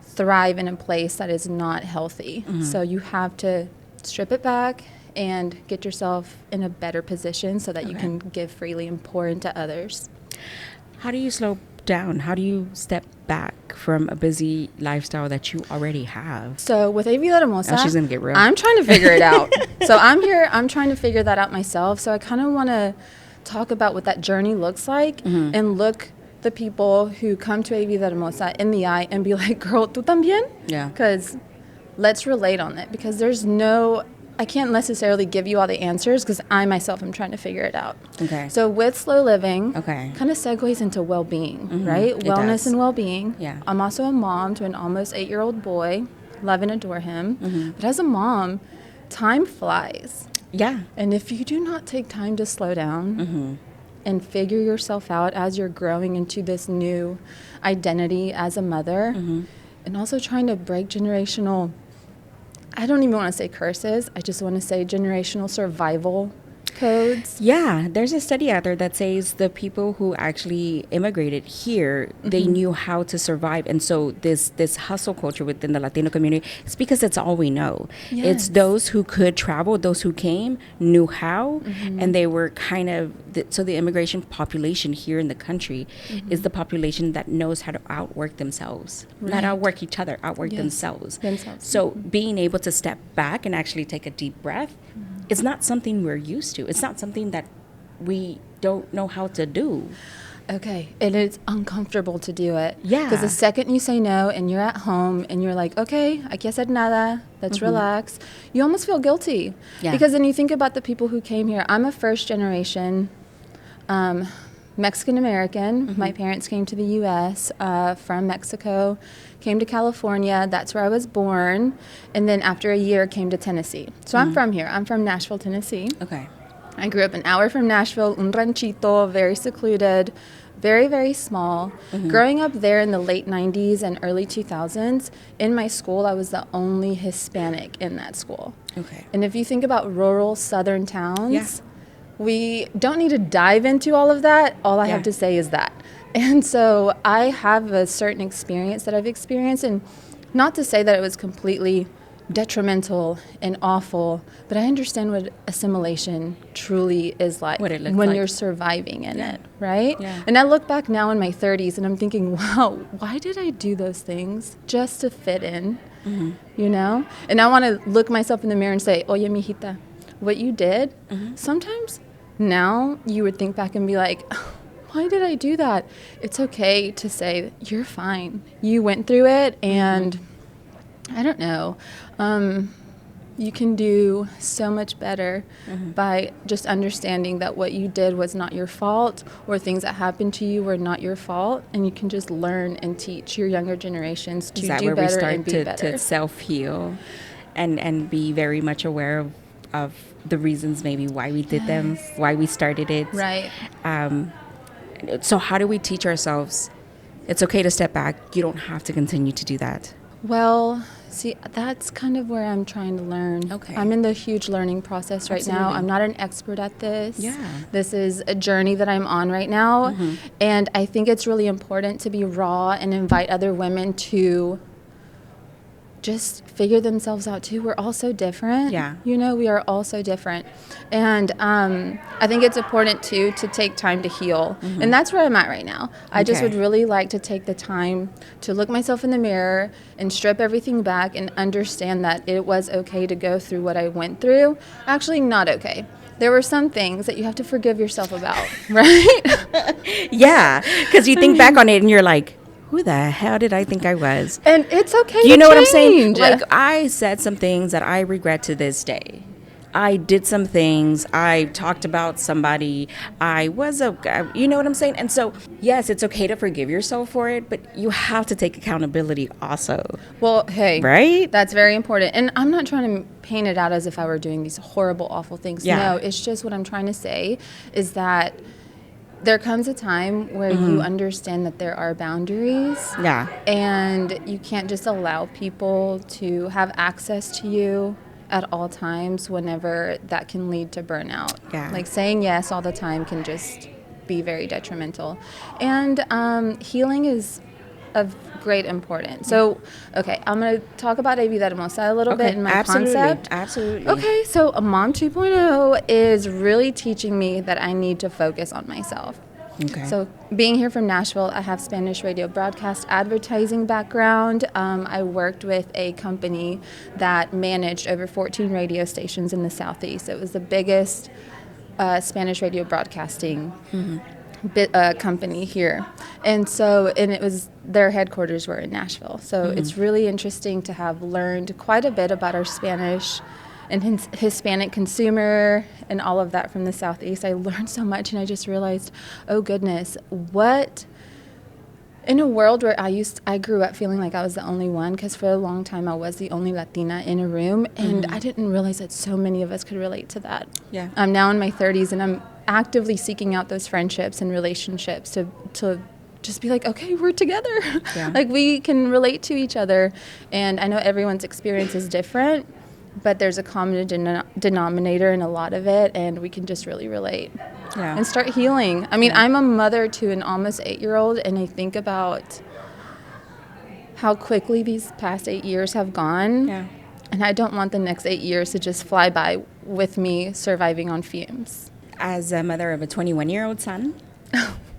thrive in a place that is not healthy. So you have to strip it back and get yourself in a better position so that you can give freely and pour into others. How do you slow down? How do you step back from a busy lifestyle that you already have? So with A Vida Hermosa, Now she's gonna get real. I'm trying to figure it out. So I'm trying to figure that out myself. So I kind of want to talk about what that journey looks like and look the people who come to A Vida Hermosa in the eye and be like, girl, ¿tú también? Yeah. Because let's relate on it, because I can't necessarily give you all the answers because I myself am trying to figure it out. Okay. So with slow living, Okay. kind of segues into well-being, right? It Wellness does. and well-being. Yeah. I'm also a mom to an almost 8-year-old boy. Love and adore him. But as a mom, time flies. Yeah. And if you do not take time to slow down and figure yourself out as you're growing into this new identity as a mother, and also trying to break generational, I don't even want to say curses, I just want to say generational survival codes. Yeah, there's a study out there that says the people who actually immigrated here, they knew how to survive. And so this hustle culture within the Latino community, it's because that's all we know. It's Yes. those who could travel, those who came, knew how, and they were kind of, so the immigration population here in the country is the population that knows how to outwork themselves. Not Right. outwork each other, outwork Yes. themselves. Themselves. So being able to step back and actually take a deep breath, it's not something we're used to. It's not something that we don't know how to do. Okay, and it's uncomfortable to do it. Yeah. Because the second you say no and you're at home and you're like, okay, aquí hacer nada, let's relax, you almost feel guilty. Yeah. Because then you think about the people who came here. I'm a first generation Mexican American. My parents came to the U.S. From Mexico, came to California. That's where I was born. And then after a year, came to Tennessee. So I'm from here. I'm from Nashville, Tennessee. Okay. I grew up an hour from Nashville, un ranchito, very secluded, very, very small. Growing up there in the late 90s and early 2000s, in my school, I was the only Hispanic in that school. Okay. And if you think about rural southern towns, Yeah. we don't need to dive into all of that. All I Yeah. have to say is that. And so I have a certain experience that I've experienced, and not to say that it was completely detrimental and awful, but I understand what assimilation truly is like What it looks when like. you're surviving in it, right? Yeah. And I look back now in my 30s and I'm thinking, wow, why did I do those things just to fit in? You know? And I want to look myself in the mirror and say, oye, mijita, what you did, sometimes now you would think back and be like, why did I do that? It's okay to say, you're fine. You went through it, and I don't know. You can do so much better by just understanding that what you did was not your fault, or things that happened to you were not your fault, and you can just learn and teach your younger generations to Is that do where we better start and be better. to self-heal and be very much aware of the reasons maybe why we did them, why we started it. Right. So how do we teach ourselves it's okay to step back? You don't have to continue to do that. Well, see, that's kind of where I'm trying to learn. Okay. I'm in the huge learning process right now. Absolutely. I'm not an expert at this. Yeah. This is a journey that I'm on right now. And I think it's really important to be raw and invite other women to just figure themselves out too. We're all so different. Yeah. You know, we are all so different. And I think it's important too to take time to heal. And that's where I'm at right now. I just Okay. would really like to take the time to look myself in the mirror and strip everything back and understand that it was okay to go through what I went through. Actually, not okay. There were some things that you have to forgive yourself about, right? Yeah, because you think back on it and you're like, who the hell did I think I was? And it's okay You to know what I'm saying? change. Like, I said some things that I regret to this day. I did some things. I talked about somebody. I was you know what I'm saying? And so, yes, it's okay to forgive yourself for it, but you have to take accountability also. Well, hey, Right? that's very important. And I'm not trying to paint it out as if I were doing these horrible, awful things. Yeah. No, it's just what I'm trying to say is that there comes a time where you understand that there are boundaries. Yeah. And you can't just allow people to have access to you at all times whenever that can lead to burnout. Yeah. Like saying yes all the time can just be very detrimental. And healing is of great importance. So, okay, I'm going to talk about A Vida Hermosa a little bit in my concept. Absolutely. Okay, so a Mom 2.0 is really teaching me that I need to focus on myself. Okay. So being here from Nashville, I have Spanish radio broadcast advertising background. I worked with a company that managed over 14 radio stations in the Southeast. It was the biggest Spanish radio broadcasting company here. And it was, their headquarters were in Nashville. So it's really interesting to have learned quite a bit about our Spanish and Hispanic consumer and all of that from the Southeast. I learned so much, and I just realized, oh goodness, what in a world where I grew up feeling like I was the only one, because for a long time I was the only Latina in a room, and I didn't realize that so many of us could relate to that. Yeah. I'm now in my 30s, and I'm actively seeking out those friendships and relationships to just be like, okay, we're together. Yeah. Like we can relate to each other. And I know everyone's experience is different, but there's a common denominator in a lot of it, and we can just really relate and start healing. I mean, I'm a mother to an almost 8-year-old, and I think about how quickly these past 8 years have gone, and I don't want the next 8 years to just fly by with me surviving on fumes. As a mother of a 21-year-old son,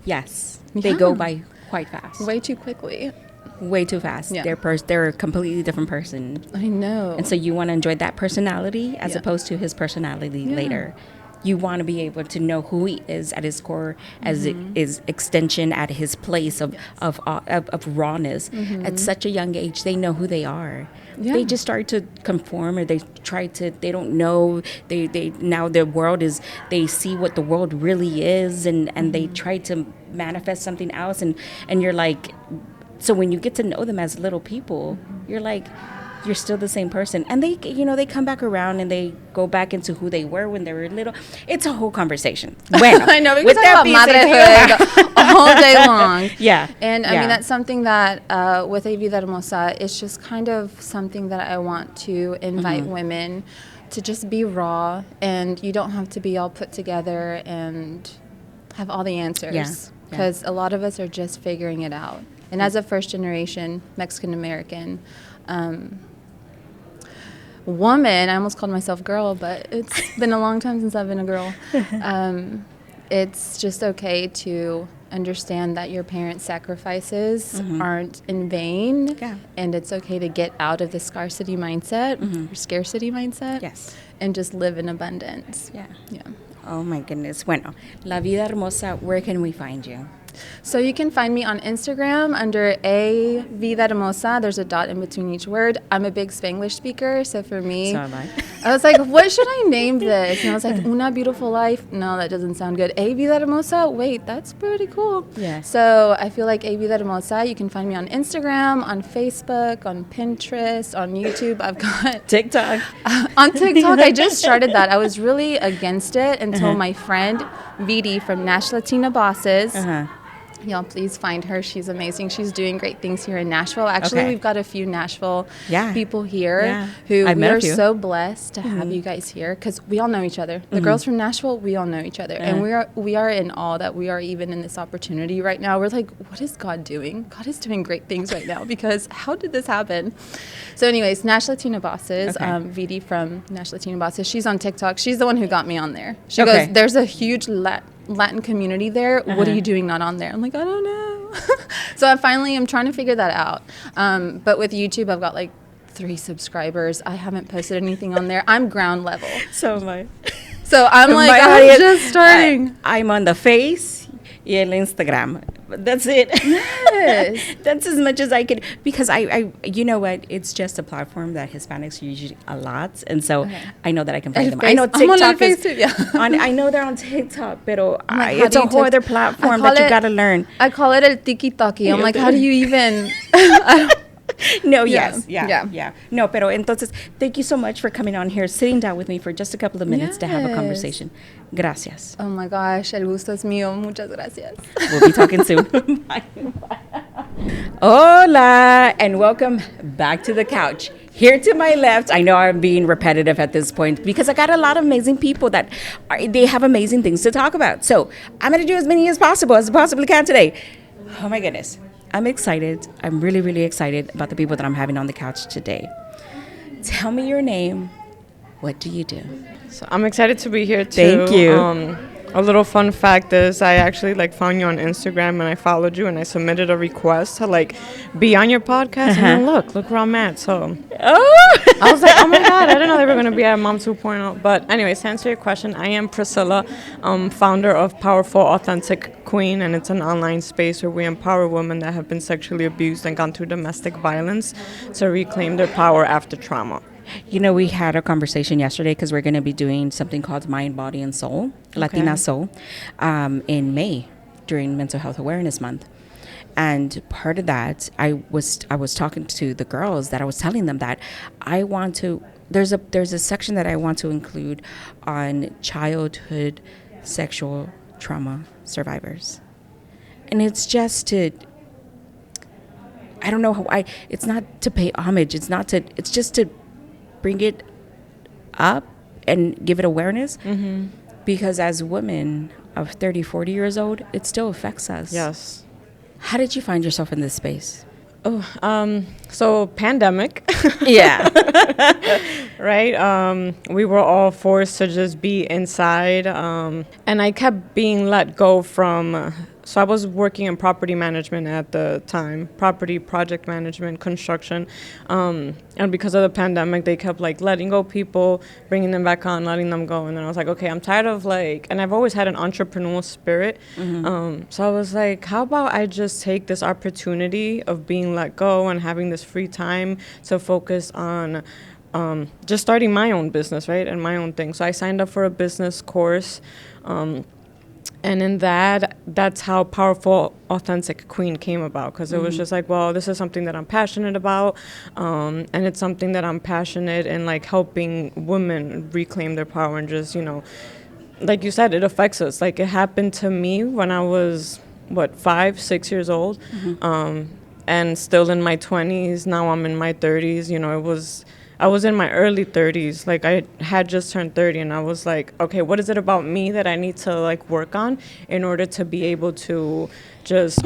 yes, they go by quite fast. Way too quickly. Way too fast. Yeah. They're a completely different person. I know. And so you want to enjoy that personality as opposed to his personality later. You want to be able to know who he is at his core, as it is extension at his place of rawness. At such a young age, they know who they are. Yeah. They just start to conform, or they don't know. They now their world is, they see what the world really is, and they try to manifest something else, and you're like, so when you get to know them as little people, you're like, you're still the same person. And they come back around and they go back into who they were when they were little. It's a whole conversation. Bueno, I know, we can talk about motherhood all day long. Yeah. And I mean, that's something that with A Vida Hermosa, it's just kind of something that I want to invite women to just be raw, and you don't have to be all put together and have all the answers. Because a lot of us are just figuring it out. And as a first-generation Mexican-American woman, I almost called myself girl, but it's been a long time since I've been a girl. It's just okay to understand that your parents' sacrifices aren't in vain. Yeah. And it's okay to get out of the scarcity mindset or scarcity mindset. Yes. And just live in abundance. Yeah. Yeah. Oh my goodness. Bueno, La Vida Hermosa, where can we find you? So you can find me on Instagram under A Vida Hermosa. There's a dot in between each word. I'm a big Spanglish speaker, so for me, So am I. I was like, what should I name this? And I was like, Una Beautiful Life. No, that doesn't sound good. A Vida Hermosa? Wait, that's pretty cool. Yeah. So I feel like A Vida Hermosa, you can find me on Instagram, on Facebook, on Pinterest, on YouTube. I've got TikTok. on TikTok. I just started that. I was really against it until my friend Vidi from Nash Latina Bosses. Y'all, please find her. She's amazing. She's doing great things here in Nashville. Actually, we've got a few Nashville people here who we are so blessed to have you guys here, because we all know each other. The girls from Nashville, we all know each other. And we are in awe that we are even in this opportunity right now. We're like, what is God doing? God is doing great things right now, because how did this happen? So anyways, Nash Latina Bosses, Vidi from Nash Latina Bosses, she's on TikTok. She's the one who got me on there. She goes, there's a huge Latin community there. What are you doing not on there? I'm like, I don't know. So I'm trying to figure that out. But with YouTube, I've got like 3 subscribers. I haven't posted anything on there. I'm ground level. So am I. So I'm like, I'm just starting. I'm on the face and Instagram. That's it. Yes. That's as much as I could, because I you know what, it's just a platform that Hispanics use a lot, and so I know that I can find them. I know TikTok I know they're on TikTok, pero it's a whole other platform that you gotta learn. I call it el tiki-taki. I'm like, how do you even... No, yeah. No, pero entonces, thank you so much for coming on here, sitting down with me for just a couple of minutes to have a conversation. Gracias. Oh my gosh, el gusto es mío. Muchas gracias. We'll be talking soon. Bye. Hola, and welcome back to the couch. Here to my left, I know I'm being repetitive at this point because I got a lot of amazing people they have amazing things to talk about. So I'm going to do as many as I possibly can today. Oh my goodness. I'm excited. I'm really, really excited about the people that I'm having on the couch today. Tell me your name. What do you do? So I'm excited to be here too. Thank you. A little fun fact is I actually found you on Instagram and I followed you and I submitted a request to be on your podcast and then look where I'm at. So I was like, oh my God, I didn't know they were going to be at Mom 2.0. But anyways, to answer your question, I am Priscilla, founder of Powerful Authentic Queen, and it's an online space where we empower women that have been sexually abused and gone through domestic violence to reclaim their power after trauma. You know, we had a conversation yesterday because we're going to be doing something called Mind, Body, and Soul, Latina Soul, in May during Mental Health Awareness Month. And part of that, I was talking to the girls that I was telling them that I want to. There's a section that I want to include on childhood sexual trauma survivors, and it's just to. I don't know how it's not to pay homage. It's just to bring it up and give it awareness, because as women of 30, 40 years old, it still affects us. Yes. How did you find yourself in this space? So pandemic. Yeah. Right. We were all forced to just be inside. And I kept being let go from, so I was working in property management at the time, property project management, construction. And because of the pandemic, they kept letting go people, bringing them back on, letting them go. And then I was like, okay, I'm tired of and I've always had an entrepreneurial spirit. So I was like, how about I just take this opportunity of being let go and having this free time to focus on just starting my own business, right? And my own thing. So I signed up for a business course. And in that's how Powerful Authentic Queen came about, because it was just well, this is something that I'm passionate about, and it's something that I'm passionate in, helping women reclaim their power and just, like you said, it affects us. It happened to me when I was, 5, 6 years old, and still in my 20s. Now I'm in my 30s. I was in my early 30s. I had just turned 30, and I was like, okay, what is it about me that I need to work on in order to be able to just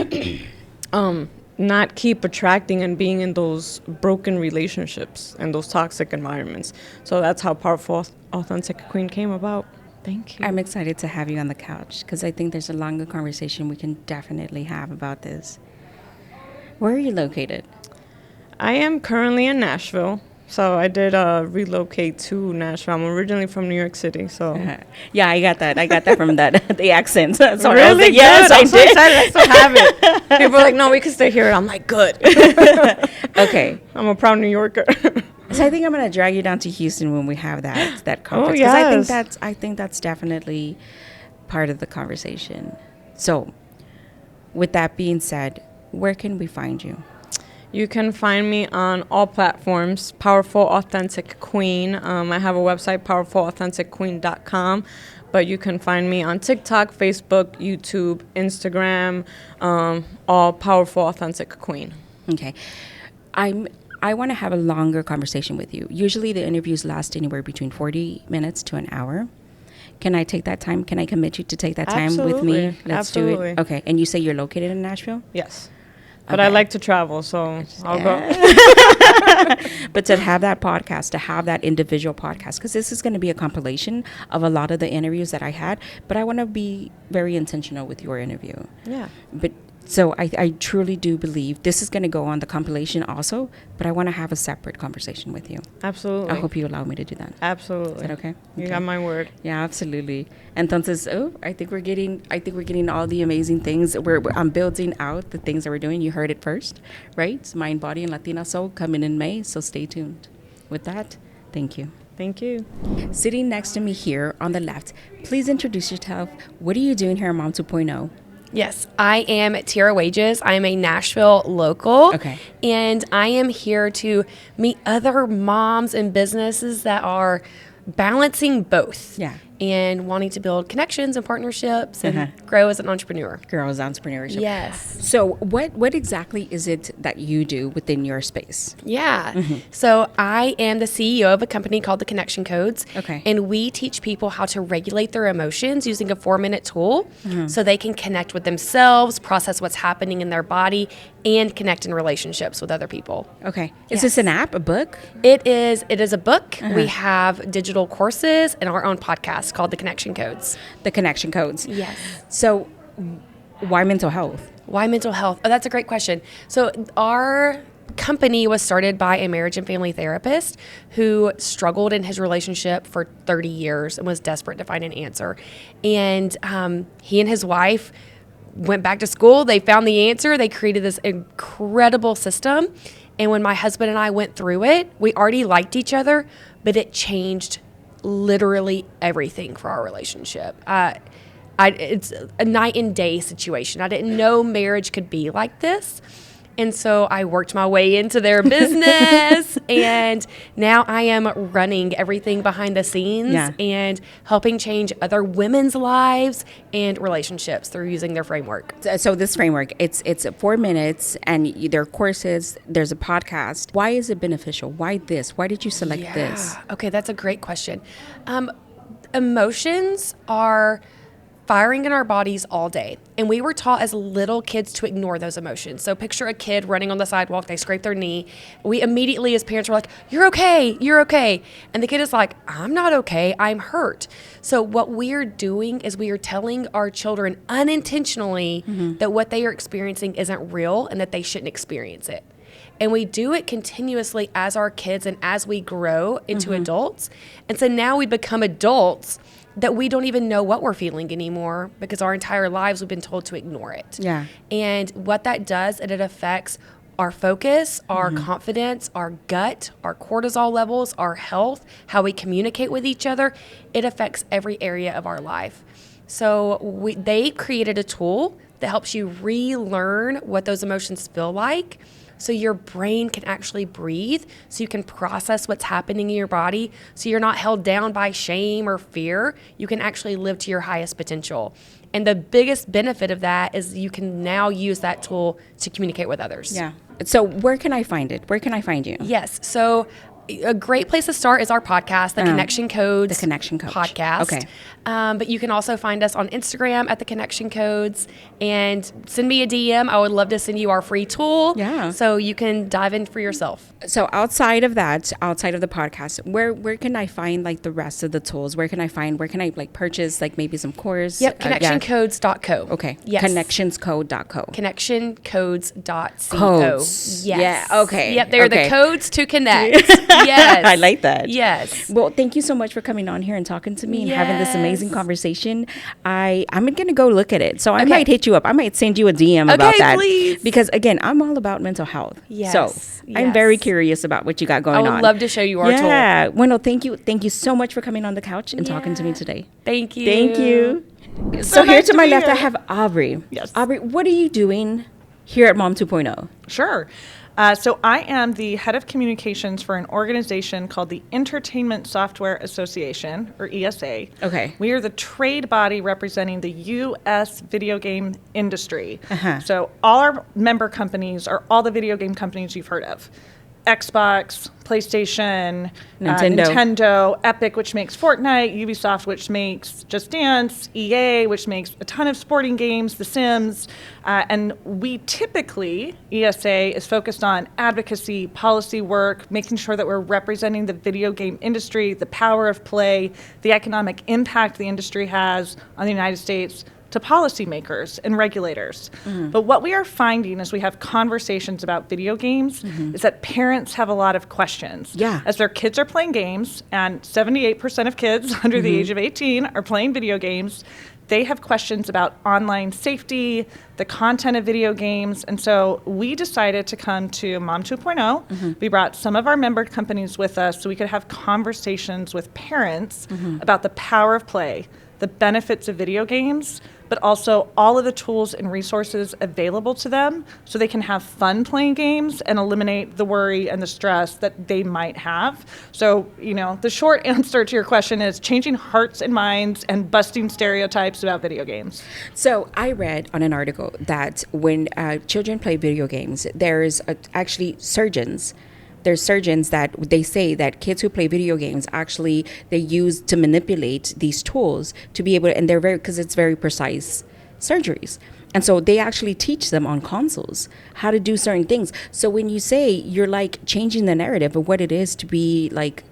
not keep attracting and being in those broken relationships and those toxic environments. So that's how Powerful Authentic Queen came about. Thank you. I'm excited to have you on the couch because I think there's a longer conversation we can definitely have about this. Where are you located? I am currently in Nashville. So I did relocate to Nashville. I'm originally from New York City, so. Yeah, I got that from the accent. So really? I was like, yes, I'm I so did. excited. I still have it. People are like, no, we can stay here. I'm like, good. Okay. I'm a proud New Yorker. So I think I'm going to drag you down to Houston when we have that conference. Oh, Because yes. I think that's definitely part of the conversation. So with that being said, where can we find you? You can find me on all platforms, Powerful Authentic Queen. I have a website, powerfulauthenticqueen.com. But you can find me on TikTok, Facebook, YouTube, Instagram, all Powerful Authentic Queen. Okay. I want to have a longer conversation with you. Usually the interviews last anywhere between 40 minutes to an hour. Can I take that time? Can I commit you to take that time with me? Absolutely. Let's do it. Okay. And you say you're located in Nashville? Yes. But I like to travel, so I'll go. But to have that podcast, to have that individual podcast, because this is going to be a compilation of a lot of the interviews that I had, but I want to be very intentional with your interview. Yeah. But so I truly do believe this is going to go on the compilation also, but I want to have a separate conversation with you. Absolutely. I hope you allow me to do that. Absolutely. Is that okay? You Okay. got my word. Yeah, absolutely. Entonces, I think we're getting all the amazing things. I'm building out the things that we're doing. You heard it first, right? Mind, Body, and Latina Soul coming in May, so stay tuned. With that, thank you. Thank you. Sitting next to me here on the left, please introduce yourself. What are you doing here at Mom 2.0? Yes, I am Tierra Wages. I am a Nashville local. Okay. And I am here to meet other moms and businesses that are balancing both. Yeah. and wanting to build connections and partnerships and grow as an entrepreneur. Girls Entrepreneurship. Yes. So what exactly is it that you do within your space? Yeah. So I am the CEO of a company called the Connection Codes. Okay. And we teach people how to regulate their emotions using a 4-minute tool so they can connect with themselves, process what's happening in their body, and connect in relationships with other people. Okay. Is this an app, a book? It is a book. We have digital courses and our own podcast called The Connection Codes. The Connection Codes. Yes. So why mental health? Why mental health? Oh, that's a great question. So our company was started by a marriage and family therapist who struggled in his relationship for 30 years and was desperate to find an answer. And he and his wife went back to school. They found the answer. They created this incredible system. And when my husband and I went through it, we already liked each other, but it changed literally everything for our relationship. It's a night and day situation. I didn't know marriage could be like this. And so I worked my way into their business, and now I am running everything behind the scenes and helping change other women's lives and relationships through using their framework. So this framework, it's 4 minutes, and there are courses, there's a podcast. Why is it beneficial? Why this? Why did you select this? Okay, that's a great question. Emotions are firing in our bodies all day. And we were taught as little kids to ignore those emotions. So picture a kid running on the sidewalk, they scrape their knee. We immediately as parents were like, you're okay, you're okay. And the kid is like, I'm not okay, I'm hurt. So what we're doing is we are telling our children unintentionally that what they are experiencing isn't real and that they shouldn't experience it. And we do it continuously as our kids and as we grow into adults. And so now we become adults that we don't even know what we're feeling anymore because our entire lives we've been told to ignore it. Yeah. And what that does is it affects our focus, our confidence, our gut, our cortisol levels, our health, how we communicate with each other. It affects every area of our life. So they created a tool that helps you relearn what those emotions feel like, so your brain can actually breathe, so you can process what's happening in your body, so you're not held down by shame or fear. You can actually live to your highest potential. And the biggest benefit of that is you can now use that tool to communicate with others. Yeah. So where can I find it? Where can I find you? Yes. So a great place to start is our podcast, the Connection Codes. The Connection Codes podcast. Okay. But you can also find us on Instagram at the Connection Codes, and send me a DM. I would love to send you our free tool. Yeah. So you can dive in for yourself. So outside of that, outside of the podcast, where can I find like the rest of the tools? Where can I like purchase like maybe some course? Yep. Connectioncodes.co. Okay. Yes. Connectionscode.co. Connectioncodes.co. Codes. Yes. Yeah. Okay. Yep. They're Okay. the codes to connect. Yes. I like that. Yes. Well, thank you so much for coming on here and talking to me and having this amazing Yes. conversation. I'm going to go look at it. So I Okay. might hit you up. I might send you a DM about that. Please. Because again, I'm all about mental health. Yes. So I'm very Yes. curious about what you got I going on. would love to show you our tool. Yeah. Well, thank you. Thank you so much for coming on the couch and talking to me today. Thank you. Thank you. So here nice to to my be left, I here. have Aubrey. Yes. Aubrey, what are you doing here at Mom 2.0? Sure. So I am the head of communications for an organization called the Entertainment Software Association, or ESA. Okay. We are the trade body representing the U.S. video game industry. So all our member companies are all the video game companies you've heard of. Xbox, PlayStation, Nintendo, Epic, which makes Fortnite, Ubisoft, which makes Just Dance, EA, which makes a ton of sporting games, The Sims. And we typically, ESA, is focused on advocacy, policy work, making sure that we're representing the video game industry, the power of play, the economic impact the industry has on the United States, to policymakers and regulators. But what we are finding as we have conversations about video games is that parents have a lot of questions. Yeah. As their kids are playing games, and 78% of kids under the age of 18 are playing video games, they have questions about online safety, the content of video games. And so we decided to come to Mom 2.0. We brought some of our member companies with us so we could have conversations with parents about the power of play, the benefits of video games, but also all of the tools and resources available to them so they can have fun playing games and eliminate the worry and the stress that they might have. So, the short answer to your question is changing hearts and minds and busting stereotypes about video games. So I read on an article that when children play video games, there's actually surgeons. There's surgeons that they say that kids who play video games actually they use to manipulate these tools to be able to, and they're because it's very precise surgeries. And so they actually teach them on consoles how to do certain things. So when you say you're like changing the narrative of what it is to be like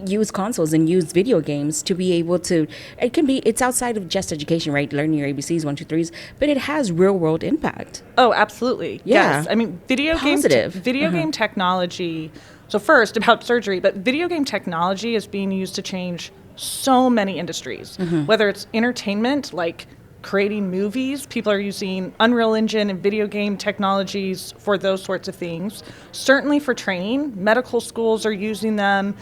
use consoles and use video games to be able to, it's outside of just education, right? Learning your ABCs, 1, 2, 3s, but it has real world impact. Oh, absolutely. Yeah. Yes. I mean, video game technology. So first about surgery, but video game technology is being used to change so many industries, whether it's entertainment, like creating movies. People are using Unreal Engine and video game technologies for those sorts of things. Certainly for training, medical schools are using them.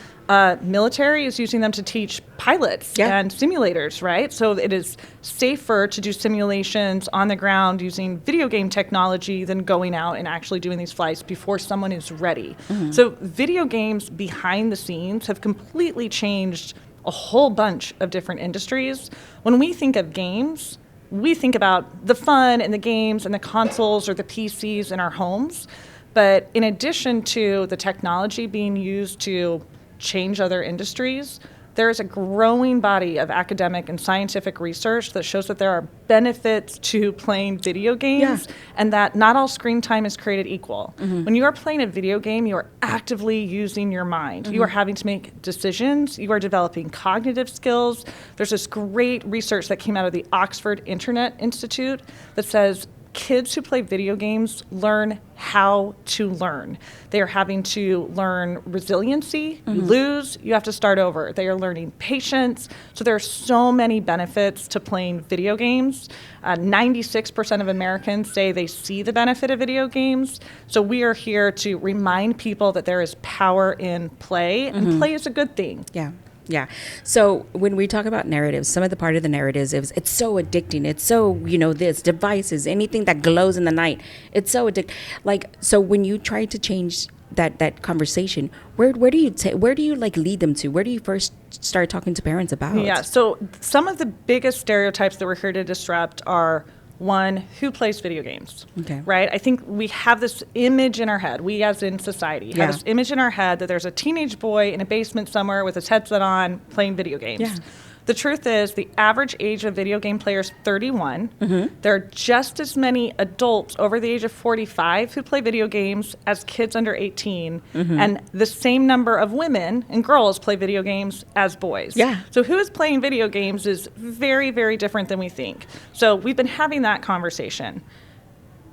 Military is using them to teach pilots and simulators, right? So it is safer to do simulations on the ground using video game technology than going out and actually doing these flights before someone is ready. So video games behind the scenes have completely changed a whole bunch of different industries. When we think of games, we think about the fun and the games and the consoles or the PCs in our homes. But in addition to the technology being used to change other industries, there is a growing body of academic and scientific research that shows that there are benefits to playing video games and that not all screen time is created equal. When you are playing a video game, you are actively using your mind. You are having to make decisions. You are developing cognitive skills. There's this great research that came out of the Oxford Internet Institute that says kids who play video games learn how to learn. They are having to learn resiliency. You lose, you have to start over. They are learning patience. So there are so many benefits to playing video games. 96% of Americans say they see the benefit of video games. So we are here to remind people that there is power in play, and play is a good thing. Yeah. So when we talk about narratives, some of the part of the narratives is it's so addicting. It's so, this devices, anything that glows in the night. It's so addicting. Like, so when you try to change that conversation, where do you like lead them to? Where do you first start talking to parents about? Yeah. So some of the biggest stereotypes that we're here to disrupt are, one, who plays video games, right? I think we have this image in our head, we as in society, have this image in our head that there's a teenage boy in a basement somewhere with his headset on playing video games. The truth is the average age of video game players is 31. There are just as many adults over the age of 45 who play video games as kids under 18. And the same number of women and girls play video games as boys. So who is playing video games is very, very different than we think. So we've been having that conversation.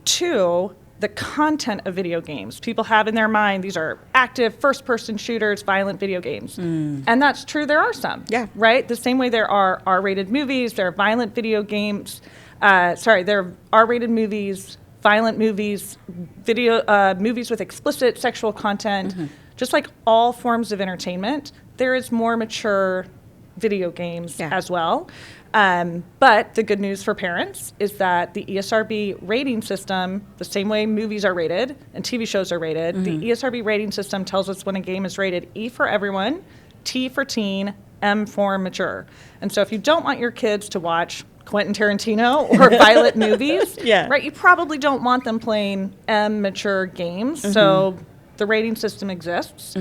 2, the content of video games. People have in their mind these are active first-person shooters, violent video games. And that's true, there are some. Right? The same way there are R-rated movies, there are violent video games. There are R-rated movies, violent movies, movies with explicit sexual content. Just like all forms of entertainment, there is more mature video games as well. But the good news for parents is that the ESRB rating system, the same way movies are rated and TV shows are rated, the ESRB rating system tells us when a game is rated E for everyone, T for teen, M for mature. And so if you don't want your kids to watch Quentin Tarantino or violent movies, right, you probably don't want them playing M mature games. So the rating system exists.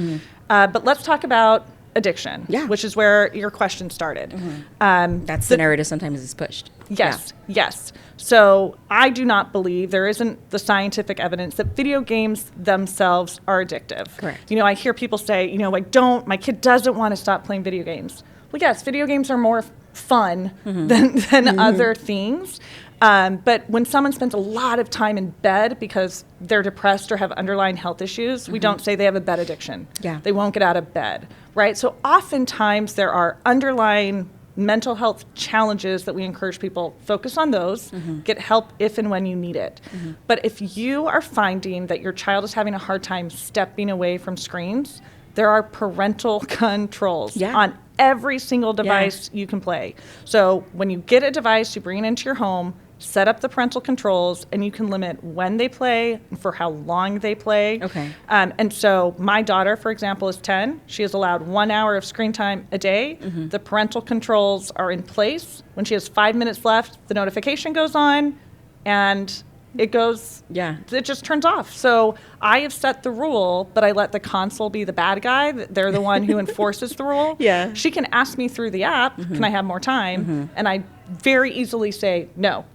But let's talk about addiction, which is where your question started. That's the narrative sometimes is pushed. Yes. So I do not believe there isn't the scientific evidence that video games themselves are addictive. Correct. I hear people say, my kid doesn't want to stop playing video games. Well, yes, video games are more fun than other things. But when someone spends a lot of time in bed because they're depressed or have underlying health issues, we don't say they have a bed addiction. They won't get out of bed, right? So oftentimes there are underlying mental health challenges that we encourage people focus on those, get help if and when you need it. But if you are finding that your child is having a hard time stepping away from screens, there are parental controls on every single device you can play. So when you get a device, you bring it into your home, set up the parental controls, and you can limit when they play, for how long they play. Okay. And so my daughter, for example, is 10. She is allowed 1 hour of screen time a day. The parental controls are in place. When she has 5 minutes left, the notification goes on, and it goes, it just turns off. So I have set the rule, but I let the console be the bad guy. They're the one who enforces the rule. Yeah. She can ask me through the app, can I have more time? And I very easily say, no.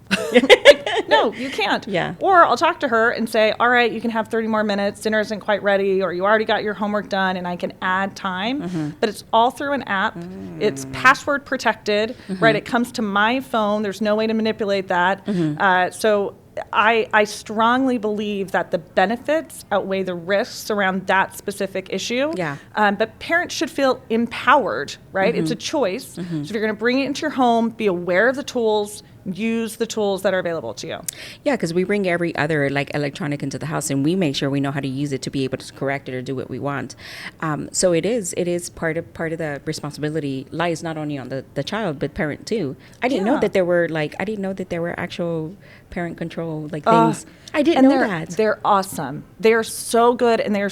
No, you can't. Yeah. Or I'll talk to her and say, all right, you can have 30 more minutes. Dinner isn't quite ready, or you already got your homework done, and I can add time. But it's all through an app. It's password protected, right? It comes to my phone. There's no way to manipulate that. So I strongly believe that the benefits outweigh the risks around that specific issue. Yeah. But parents should feel empowered, right? It's a choice. So if you're going to bring it into your home, be aware of the tools, use the tools that are available to you. Yeah, because we bring every other like electronic into the house, and we make sure we know how to use it to be able to correct it or do what we want. So it is part of the responsibility lies not only on the child but parent too. I didn't know that there were actual parent control things. I didn't know that. They're awesome. They're so good, and they're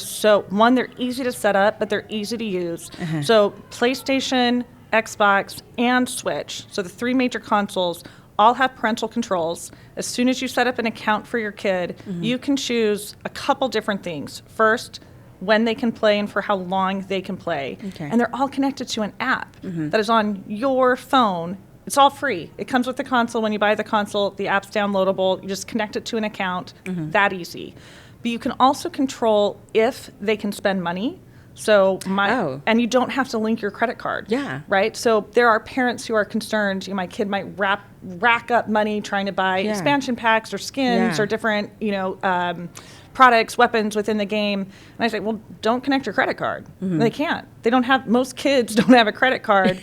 easy to set up, but they're easy to use. So PlayStation, Xbox, and Switch, so the 3 major consoles, all have parental controls. As soon as you set up an account for your kid, you can choose a couple different things. First, when they can play and for how long they can play. And they're all connected to an app that is on your phone. It's all free. It comes with the console. When you buy the console, the app's downloadable. You just connect it to an account. That easy. But you can also control if they can spend money. So and you don't have to link your credit card. Yeah. Right? So there are parents who are concerned, my kid might rack up money trying to buy expansion packs or skins or different, products, weapons within the game. And I say, well, don't connect your credit card. They can't. Most kids don't have a credit card.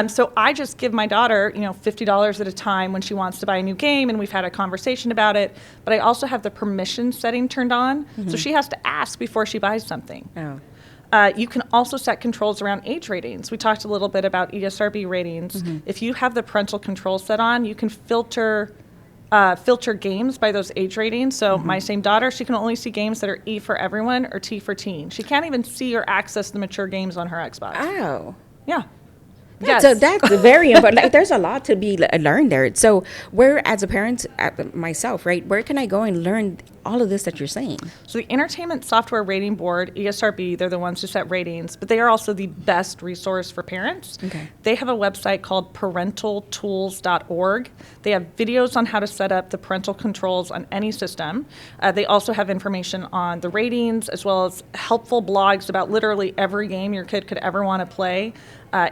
So I just give my daughter, $50 at a time when she wants to buy a new game, and we've had a conversation about it. But I also have the permission setting turned on. So she has to ask before she buys something. You can also set controls around age ratings. We talked a little bit about ESRB ratings. If you have the parental control set on, you can filter games by those age ratings. So my same daughter, she can only see games that are E for everyone or T for teen. She can't even see or access the mature games on her Xbox. Oh. Yeah. So that's very important. There's a lot to be learned there. So where, as a parent myself, right, where can I go and learn all of this that you're saying? So the Entertainment Software Rating Board, ESRB, they're the ones who set ratings, but they are also the best resource for parents. They have a website called parentaltools.org. They have videos on how to set up the parental controls on any system. They also have information on the ratings, as well as helpful blogs about literally every game your kid could ever want to play.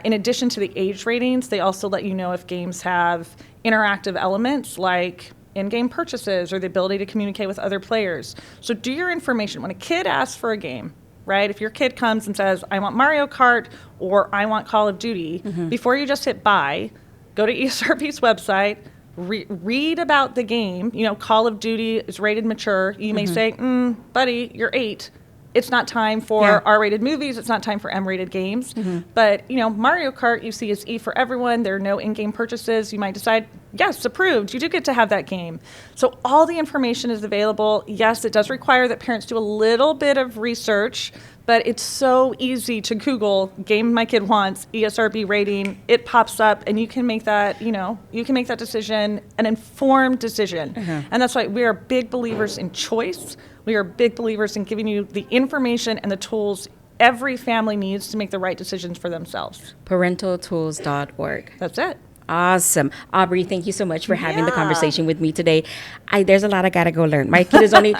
In addition to the age ratings, they also let you know if games have interactive elements like in-game purchases or the ability to communicate with other players. So do your information. When a kid asks for a game, right, if your kid comes and says, I want Mario Kart or I want Call of Duty, before you just hit buy, go to ESRB's website, read about the game. Call of Duty is rated mature. You may say, buddy, you're 8. It's not time for R-rated movies. It's not time for M-rated games. But, Mario Kart you see is E for everyone. There are no in-game purchases. You might decide, yes, approved. You do get to have that game. So all the information is available. Yes, it does require that parents do a little bit of research, but it's so easy to Google game my kid wants, ESRB rating. It pops up, and you can make that, you can make that decision, an informed decision. And that's why we are big believers in choice. We are big believers in giving you the information and the tools every family needs to make the right decisions for themselves. Parentaltools.org. That's it. Awesome. Aubrey, thank you so much for having the conversation with me today. There's a lot I got to go learn. My kid is already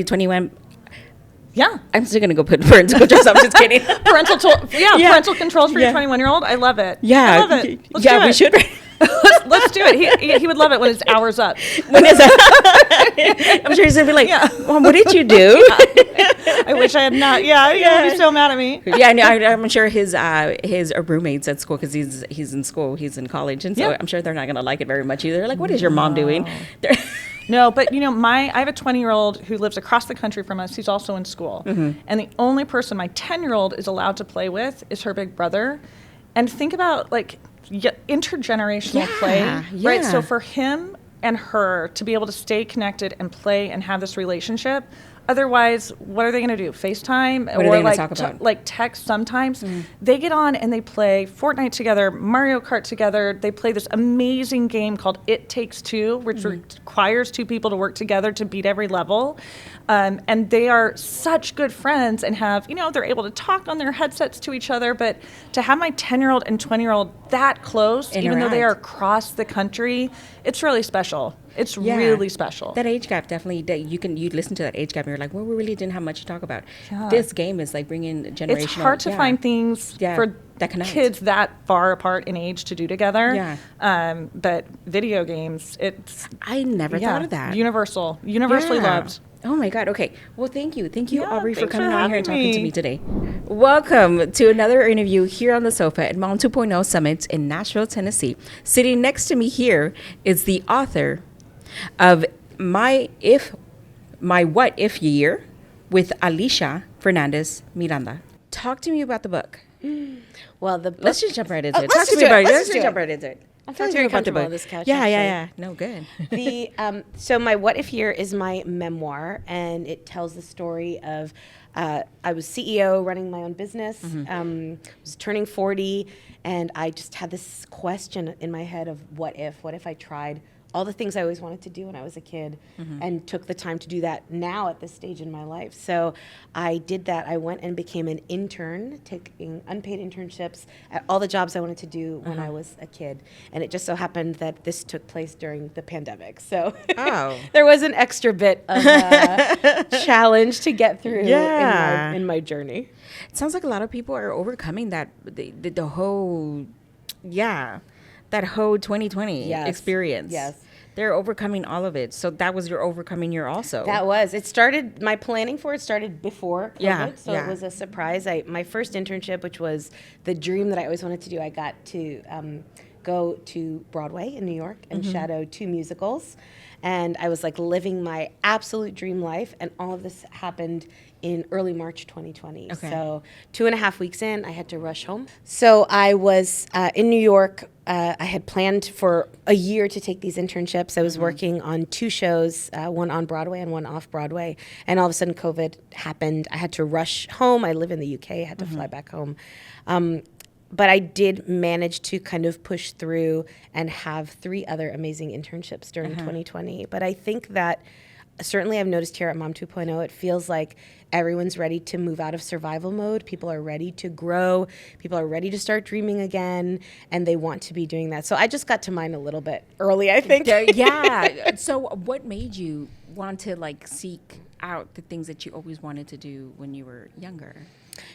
21. Yeah. I'm still going to go put parental controls. I'm just kidding. Parental controls for your 21-year-old. I love it. Yeah. I love it. Let's do it. We should. Let's do it. He would love it when his hour's up. When is that? I'm sure he's going to be like, Mom, what did you do? I wish I had not. Yeah, he would be so mad at me. Yeah, no, I'm sure his roommates at school, because he's in school, he's in college, and so I'm sure they're not going to like it very much either. They're like, what is your mom doing? No, but I have a 20-year-old who lives across the country from us. He's also in school. And the only person my 10-year-old is allowed to play with is her big brother. And think about intergenerational play, right? So for him and her to be able to stay connected and play and have this relationship, otherwise, what are they going to do? FaceTime What are they gonna talk about? Text sometimes. They get on and they play Fortnite together, Mario Kart together. They play this amazing game called It Takes Two, which requires two people to work together to beat every level. And they are such good friends and have, they're able to talk on their headsets to each other. But to have my 10-year-old and 20-year-old that close, even though they are across the country, it's really special. It's really special. That age gap, definitely, you listen to that age gap and you're like, well, we really didn't have much to talk about. This game is like bringing generational. It's hard to find things for that connect. Kids that far apart in age to do together. Yeah. But video games, I never thought of that. Universally loved. Oh my God. Okay. Well, thank you. Thank you, Aubrey, for coming for on here and having talking to me. me today. Welcome to another interview here on the sofa at Mount 2.0 Summit in Nashville, Tennessee. Sitting next to me here is the author of My What If Year with Alicia Fernandez Miranda. Talk to me about the book. Well, the book, Let's just jump right into it. let's Talk to just me do it. about it. Let's Let's just just do jump it. right into it. I feel Talk to me very about the comfortable book. on this couch. Yeah. actually. No, good. So my What If Year is my memoir, and it tells the story of I was CEO running my own business, was turning 40, and I just had this question in my head of what if I tried all the things I always wanted to do when I was a kid and took the time to do that now at this stage in my life. So I did that. I went and became an intern, taking unpaid internships at all the jobs I wanted to do when I was a kid. And it just so happened that this took place during the pandemic. So there was an extra bit of challenge to get through in my journey. It sounds like a lot of people are overcoming that, the whole, that whole 2020 experience. Yes. They're overcoming all of it. So that was your overcoming year also. That was. It started, my planning for it started before COVID, so it was a surprise. My first internship, which was the dream that I always wanted to do, I got to go to Broadway in New York and shadow 2 musicals. And I was like living my absolute dream life, and all of this happened in early March 2020. Okay. So 2.5 weeks in, I had to rush home. So I was in New York. I had planned for a year to take these internships. I was working on 2 shows, one on Broadway and one off Broadway. And all of a sudden COVID happened. I had to rush home. I live in the UK. I had to fly back home. But I did manage to kind of push through and have 3 other amazing internships during 2020. But I think that certainly I've noticed here at Mom 2.0, it feels like everyone's ready to move out of survival mode. People are ready to grow. People are ready to start dreaming again, and they want to be doing that. So I just got to mine a little bit early, I think. So what made you want to seek out the things that you always wanted to do when you were younger?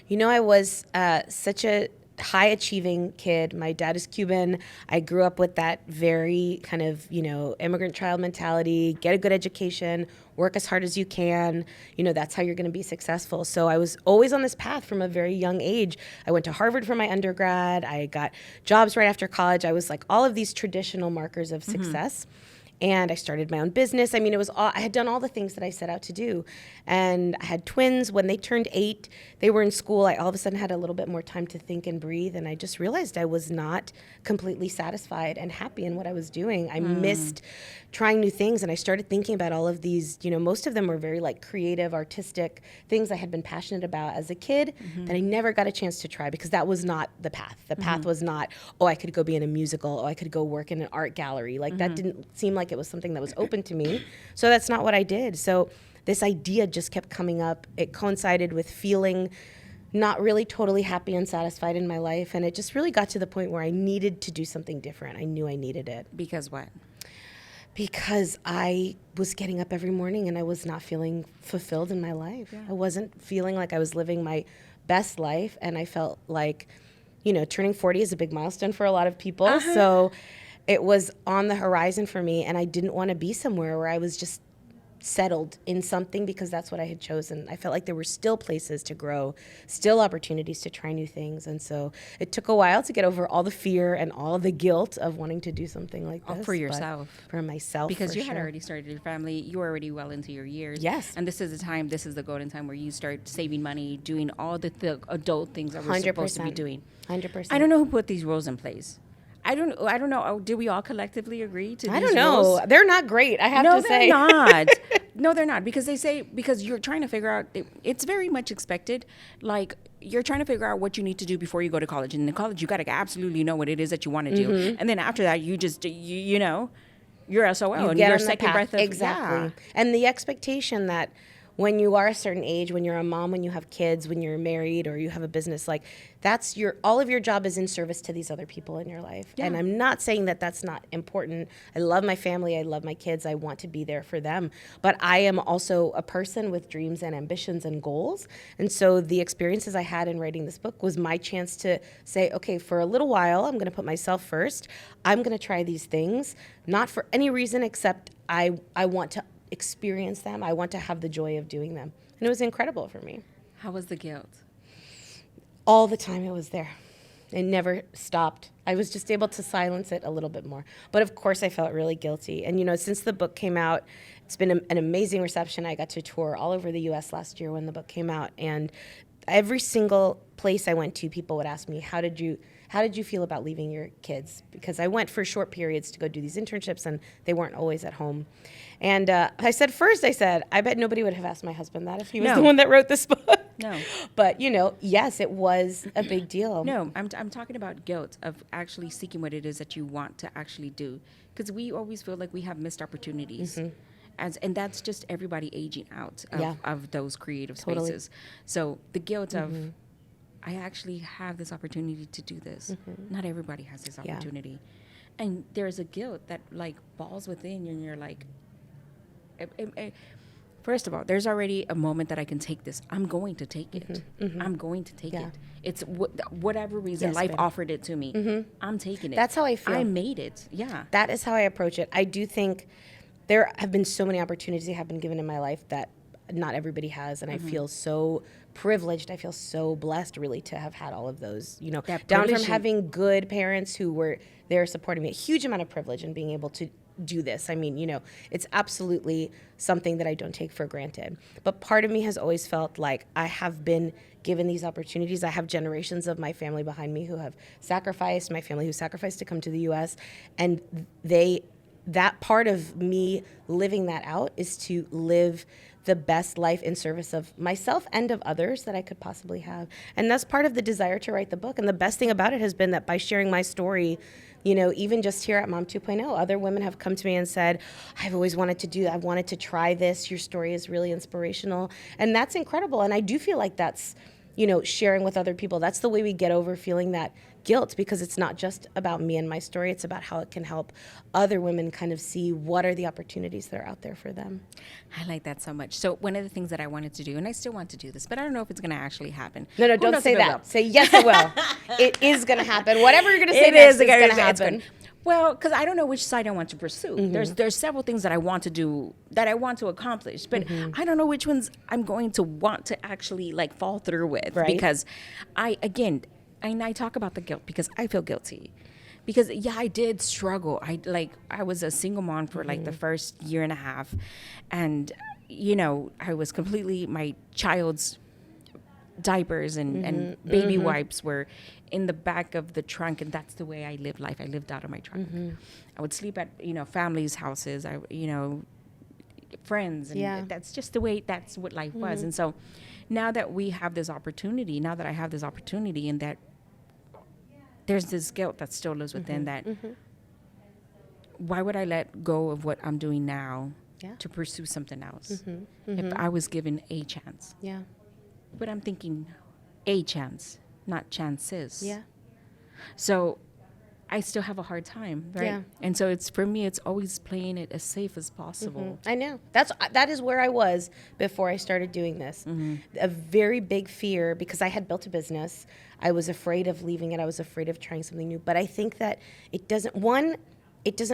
I was such a high achieving kid. My dad is Cuban. I grew up with that very kind of, immigrant child mentality, get a good education, work as hard as you can. That's how you're going to be successful. So I was always on this path from a very young age. I went to Harvard for my undergrad. I got jobs right after college. I was like all of these traditional markers of success. And I started my own business. I mean, it was all, I had done all the things that I set out to do. And I had twins. When they turned 8, they were in school. I all of a sudden had a little bit more time to think and breathe. And I just realized I was not completely satisfied and happy in what I was doing. I missed trying new things. And I started thinking about all of these, most of them were very creative, artistic things I had been passionate about as a kid that I never got a chance to try because that was not the path. The path was not, I could go be in a musical. I could go work in an art gallery. That didn't seem like it was something that was open to me. So that's not what I did. So this idea just kept coming up. It coincided with feeling not really totally happy and satisfied in my life. And it just really got to the point where I needed to do something different. I knew I needed it. Because what? Because I was getting up every morning and I was not feeling fulfilled in my life. I wasn't feeling like I was living my best life. And I felt like, turning 40 is a big milestone for a lot of people. So it was on the horizon for me, and I didn't want to be somewhere where I was just settled in something because that's what I had chosen. I felt like there were still places to grow, still opportunities to try new things. And so it took a while to get over all the fear and all the guilt of wanting to do something like this. For but yourself. For myself, Because for you had sure. already started your family. You were already well into your years. Yes. And this is the golden time where you start saving money, doing all the adult things that we're supposed to be 100%. doing. 100%. I don't know who put these rules in place. I don't know. Did we all collectively agree to I these don't know. rules? They're not great, I have No, to they're say. not. No, they're not. Because because you're trying to figure out, it's very much expected. Like, you're trying to figure out what you need to do before you go to college. And in college, you got to absolutely know what it is that you want to do. And then after that, you just, you know, you're SOL. You and get your on the second path. breath of, Exactly. yeah. And the expectation that when you are a certain age, when you're a mom, when you have kids, when you're married or you have a business, like that's all of your job is in service to these other people in your life. Yeah. And I'm not saying that that's not important. I love my family. I love my kids. I want to be there for them. But I am also a person with dreams and ambitions and goals. And so the experiences I had in writing this book was my chance to say, okay, for a little while, I'm going to put myself first. I'm going to try these things, not for any reason except I want to experience them. I want to have the joy of doing them. And it was incredible for me. How was the guilt? All the time it was there. It never stopped. I was just able to silence it a little bit more. But of course I felt really guilty. And since the book came out, it's been an amazing reception. I got to tour all over the US last year when the book came out. And every single place I went to, people would ask me, how did you feel about leaving your kids? Because I went for short periods to go do these internships and they weren't always at home. And I said, I bet nobody would have asked my husband that if he was the one that wrote this book. No. But, yes, it was a big deal. No, I'm talking about guilt of actually seeking what it is that you want to actually do. Because we always feel like we have missed opportunities. And that's just everybody aging out of those creative spaces. So the guilt of, I actually have this opportunity to do this. Not everybody has this opportunity. And there's a guilt that like balls within you and you're like, first of all, there's already a moment that I can take this. I'm going to take it. I'm going to take it. It's whatever reason life offered it to me. I'm taking it. That's how I feel. I made it. Yeah. That is how I approach it. I do think there have been so many opportunities that have been given in my life that not everybody has, and I feel so privileged. I feel so blessed, really, to have had all of those. Down from having good parents who were there supporting me, a huge amount of privilege in being able to do this. I mean, it's absolutely something that I don't take for granted. But part of me has always felt like I have been given these opportunities. I have generations of my family behind me who have sacrificed, my family who sacrificed to come to the U.S., and that part of me living that out is to live the best life in service of myself and of others that I could possibly have. And that's part of the desire to write the book. And the best thing about it has been that by sharing my story, even just here at Mom 2.0, other women have come to me and said, I've always wanted to do that. I've wanted to try this. Your story is really inspirational. And that's incredible. And I do feel like that's, sharing with other people. That's the way we get over feeling that guilt, because it's not just about me and my story. It's about how it can help other women kind of see what are the opportunities that are out there for them. I like that so much. So one of the things that I wanted to do, and I still want to do this, but I don't know if it's going to actually happen. No, Who don't knows say if it that. will? Say, yes, it will. It is going to happen. Whatever you're going to say It next is is going to it's happen. good. Well, because I don't know which side I want to pursue. There's several things that I want to do, that I want to accomplish, but I don't know which ones I'm going to want to actually like fall through with. Right. Because I talk about the guilt because I feel guilty. Because I did struggle. I was a single mom for like the first year and a half, and I was completely, my child's diapers and baby wipes were in the back of the trunk, and that's the way I lived life. I lived out of my trunk. I would sleep at families' houses, friends, and that's just the way, that's what life was. And so now that I have this opportunity, and that there's this guilt that still lives within that, why would I let go of what I'm doing now to pursue something else if I was given a chance? Yeah. But I'm thinking a chance, not chances. Yeah. So I still have a hard time, right? Yeah. And so for me, it's always playing it as safe as possible. I know. That is where I was before I started doing this. A very big fear, because I had built a business. I was afraid of leaving it. I was afraid of trying something new. But I think that it doesn't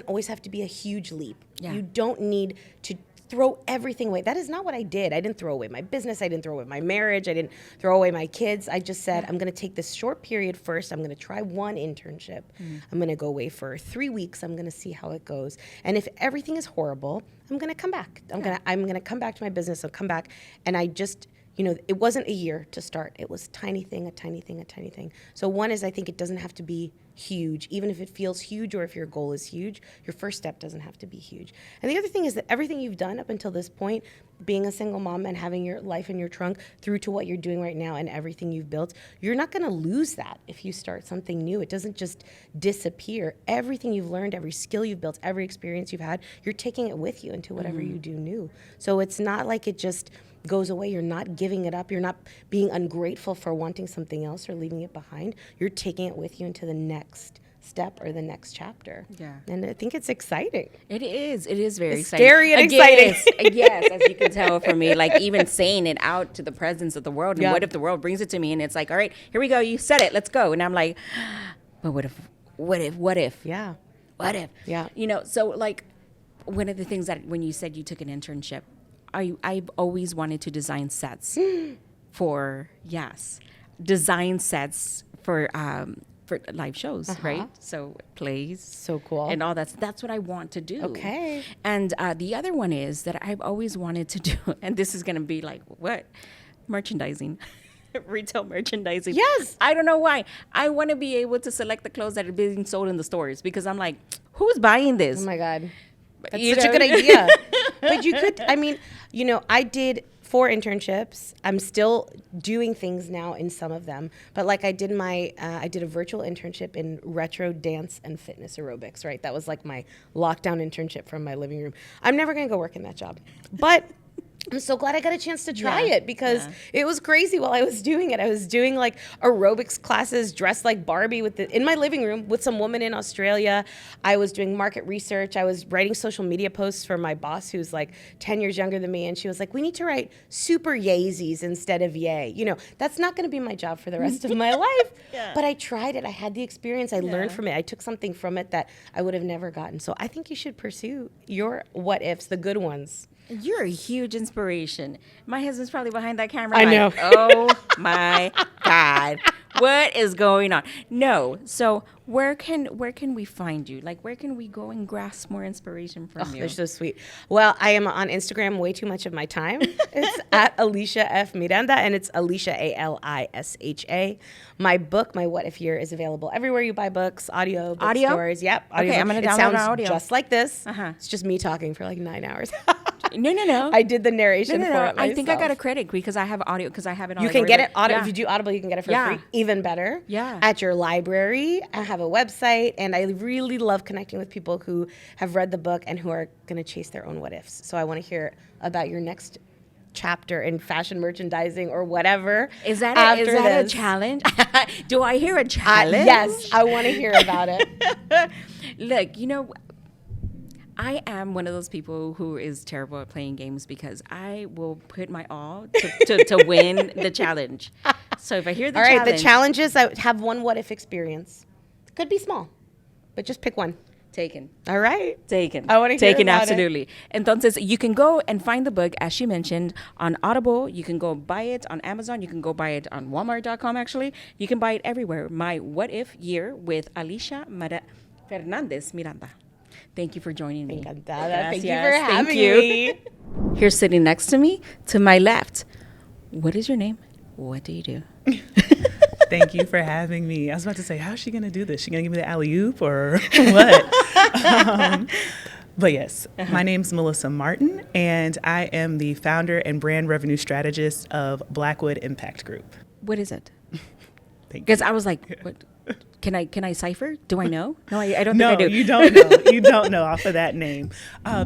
always have to be a huge leap. Yeah. You don't need to throw everything away. That is not what I did. I didn't throw away my business. I didn't throw away my marriage. I didn't throw away my kids. I just said, I'm going to take this short period first. I'm going to try one internship. I'm going to go away for 3 weeks. I'm going to see how it goes. And if everything is horrible, I'm going to come back. I'm going to come back to my business. I'll come back. And I just, it wasn't a year to start. It was a tiny thing. So one is, I think it doesn't have to be huge. Even if it feels huge or if your goal is huge, your first step doesn't have to be huge. And the other thing is that everything you've done up until this point, being a single mom and having your life in your trunk through to what you're doing right now and everything you've built, you're not going to lose that if you start something new. It doesn't just disappear. Everything you've learned, every skill you've built, every experience you've had, you're taking it with you into whatever you do new. So it's not like it just goes away. You're not giving it up. You're not being ungrateful for wanting something else or leaving it behind. You're taking it with you into the next step or the next chapter. Yeah. And I think it's exciting. It is. It is very exciting. Scary and exciting. Yes, as you can tell from me, like even saying it out to the presence of the world. And what if the world brings it to me and it's like, all right, here we go. You said it. Let's go. And I'm like, but what if? Yeah. What if? Yeah. So like one of the things that when you said you took an internship, I've always wanted to design sets for live shows, right? So plays, So cool. and all that's what I want to do. Okay. And the other one is that I've always wanted to do, and this is gonna be like what merchandising. Retail merchandising. Yes. I don't know why. I want to be able to select the clothes that are being sold in the stores because I'm like, who's buying this? Oh my God. That's You such a know? good idea. But you could, I did 4 internships. I'm still doing things now in some of them. But like I did a virtual internship in retro dance and fitness aerobics, right? That was like my lockdown internship from my living room. I'm never going to go work in that job. But I'm so glad I got a chance to try it because it was crazy while I was doing it. I was doing like aerobics classes dressed like Barbie in my living room with some woman in Australia. I was doing market research. I was writing social media posts for my boss who's like 10 years younger than me. And she was like, we need to write super Yeezys instead of yay. That's not going to be my job for the rest of my life. But I tried it. I had the experience. I learned from it. I took something from it that I would have never gotten. So I think you should pursue your what ifs, the good ones. You're a huge inspiration. My husband's probably behind that camera. I like, know. Oh my God. What is going on? No. So where can we find you? Like where can we go and grasp more inspiration from you? They're so sweet. Well, I am on Instagram way too much of my time. It's at Alicia F. Miranda, and it's Alicia, Alisha. My book, My What If Year, is available everywhere you buy books, audio, bookstores. Yep. Okay, I'm going to download It sounds audio. just like this. It's just me talking for like 9 hours. No. I did the narration for it myself. I think I got a credit because I have audio because I have it on. You can get it Audible. If you do Audible, you can get it for free. Even better. Yeah. At your library. I have a website, and I really love connecting with people who have read the book and who are going to chase their own what ifs. So I want to hear about your next chapter in fashion merchandising or whatever. Is that after a this. challenge? Do I hear a challenge? Yes, I want to hear about it. Look, I am one of those people who is terrible at playing games because I will put my all to win the challenge. So if I hear the challenge. All right, the challenges, I have one what if experience. Could be small, but just pick one. Taken. All right. Taken. I want to hear Taken, about absolutely. Entonces, you can go and find the book, as she mentioned, on Audible. You can go buy it on Amazon. You can go buy it on Walmart.com, actually. You can buy it everywhere. My What If Year with Alicia Fernandez Miranda. Thank you for joining me. Encantada. Thank you for Gracias. having Thank me. Here sitting next to me, to my left. What is your name? What do you do? Thank you for having me. I was about to say, how's she going to do this? She going to give me the alley-oop or what? But yes, my name's Melissa Martin, and I am the founder and brand revenue strategist of Blackwood Impact Group. What is it? Thank you. Because I was like, what? Can I cipher? Do I know? No, I don't think I do. No, you don't know. You don't know off of that name.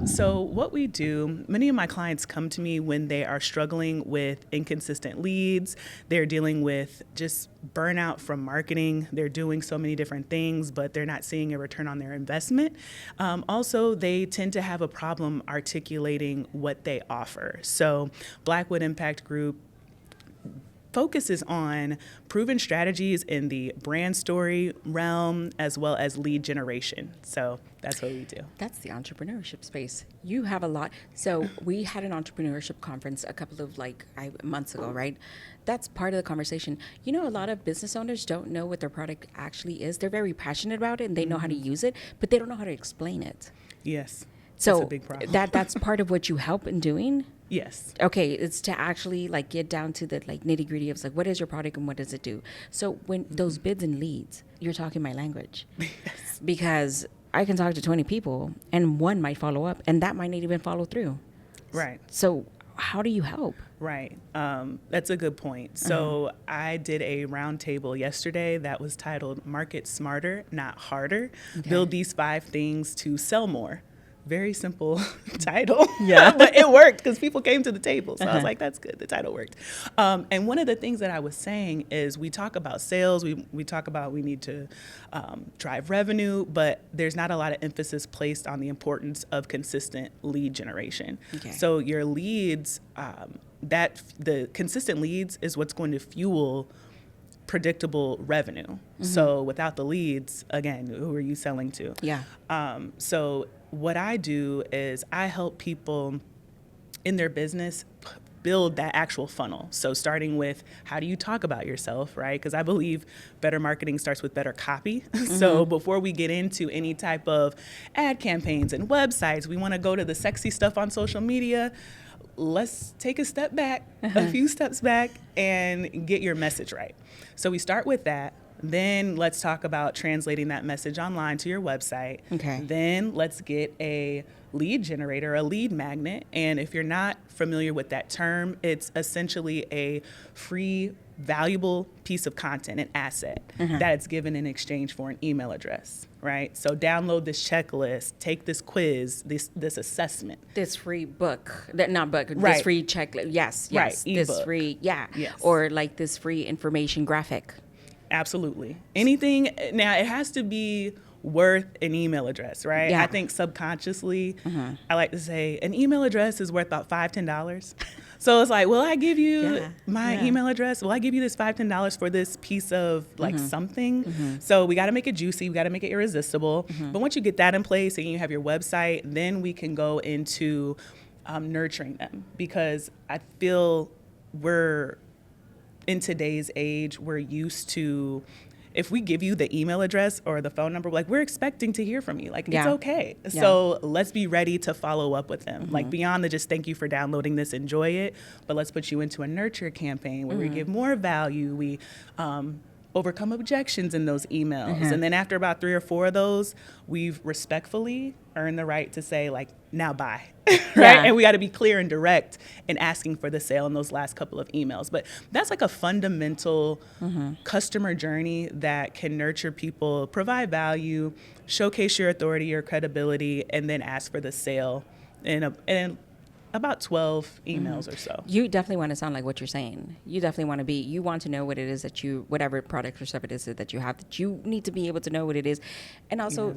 So what we do, many of my clients come to me when they are struggling with inconsistent leads. They're dealing with just burnout from marketing. They're doing so many different things, but they're not seeing a return on their investment. Also, they tend to have a problem articulating what they offer. So Blackwood Impact Group focuses on proven strategies in the brand story realm as well as lead generation. So that's what we do. That's the entrepreneurship space. You have a lot. So we had an entrepreneurship conference a couple of months ago, right? That's part of the conversation. You know, a lot of business owners don't know what their product actually is. They're very passionate about it and they know how to use it, but they don't know how to explain it. Yes. So that's a big problem. that's part of what you help in doing? Yes. Okay, it's to actually get down to the nitty gritty of what is your product and what does it do? So when those bids and leads, you're talking my language. Yes. Because I can talk to 20 people and one might follow up and that might not even follow through. Right. So how do you help? Right. That's a good point. So I did a roundtable yesterday that was titled Market Smarter, Not Harder. Okay. Build these 5 things to sell more. Very simple title. Yeah. But it worked because people came to the table. So I was like, that's good. The title worked. And one of the things that I was saying is we talk about sales. We talk about we need to drive revenue, but there's not a lot of emphasis placed on the importance of consistent lead generation. Okay. So your leads, the consistent leads is what's going to fuel predictable revenue. Mm-hmm. So without the leads, again, who are you selling to? Yeah. So what I do is I help people in their business build that actual funnel. So starting with how do you talk about yourself, right? Because I believe better marketing starts with better copy. Mm-hmm. So before we get into any type of ad campaigns and websites, we want to go to the sexy stuff on social media. Let's take a step back, a few steps back, and get your message right. So we start with that. Then let's talk about translating that message online to your website. Okay. Then let's get a lead generator, a lead magnet. And if you're not familiar with that term, it's essentially a free, valuable piece of content, an asset that is given in exchange for an email address, right? So download this checklist, take this quiz, this assessment. This free book, this free checklist. Yes. Right. This ebook. Free, or this free information graphic. Absolutely. Anything. Now, it has to be worth an email address, right? Yeah. I think subconsciously, I like to say an email address is worth about $5, $10. So it's like, will I give you my email address? Will I give you this $5, $10 for this piece of something? So we got to make it juicy. We got to make it irresistible. But once you get that in place and you have your website, then we can go into nurturing them, because I feel in today's age, we're used to, if we give you the email address or the phone number, we're expecting to hear from you. It's okay. Yeah. So let's be ready to follow up with them. Beyond the just thank you for downloading this, enjoy it, but let's put you into a nurture campaign where we give more value. We overcome objections in those emails. And then after about 3 or 4 of those, we've respectfully earned the right to say, now buy, right? Yeah. And we got to be clear and direct in asking for the sale in those last couple of emails. But that's a fundamental customer journey that can nurture people, provide value, showcase your authority, your credibility, and then ask for the sale in about 12 emails or so. You definitely want to sound like what you're saying. You definitely want to you want to know what it is whatever product or service that you have, that you need to be able to know what it is. And also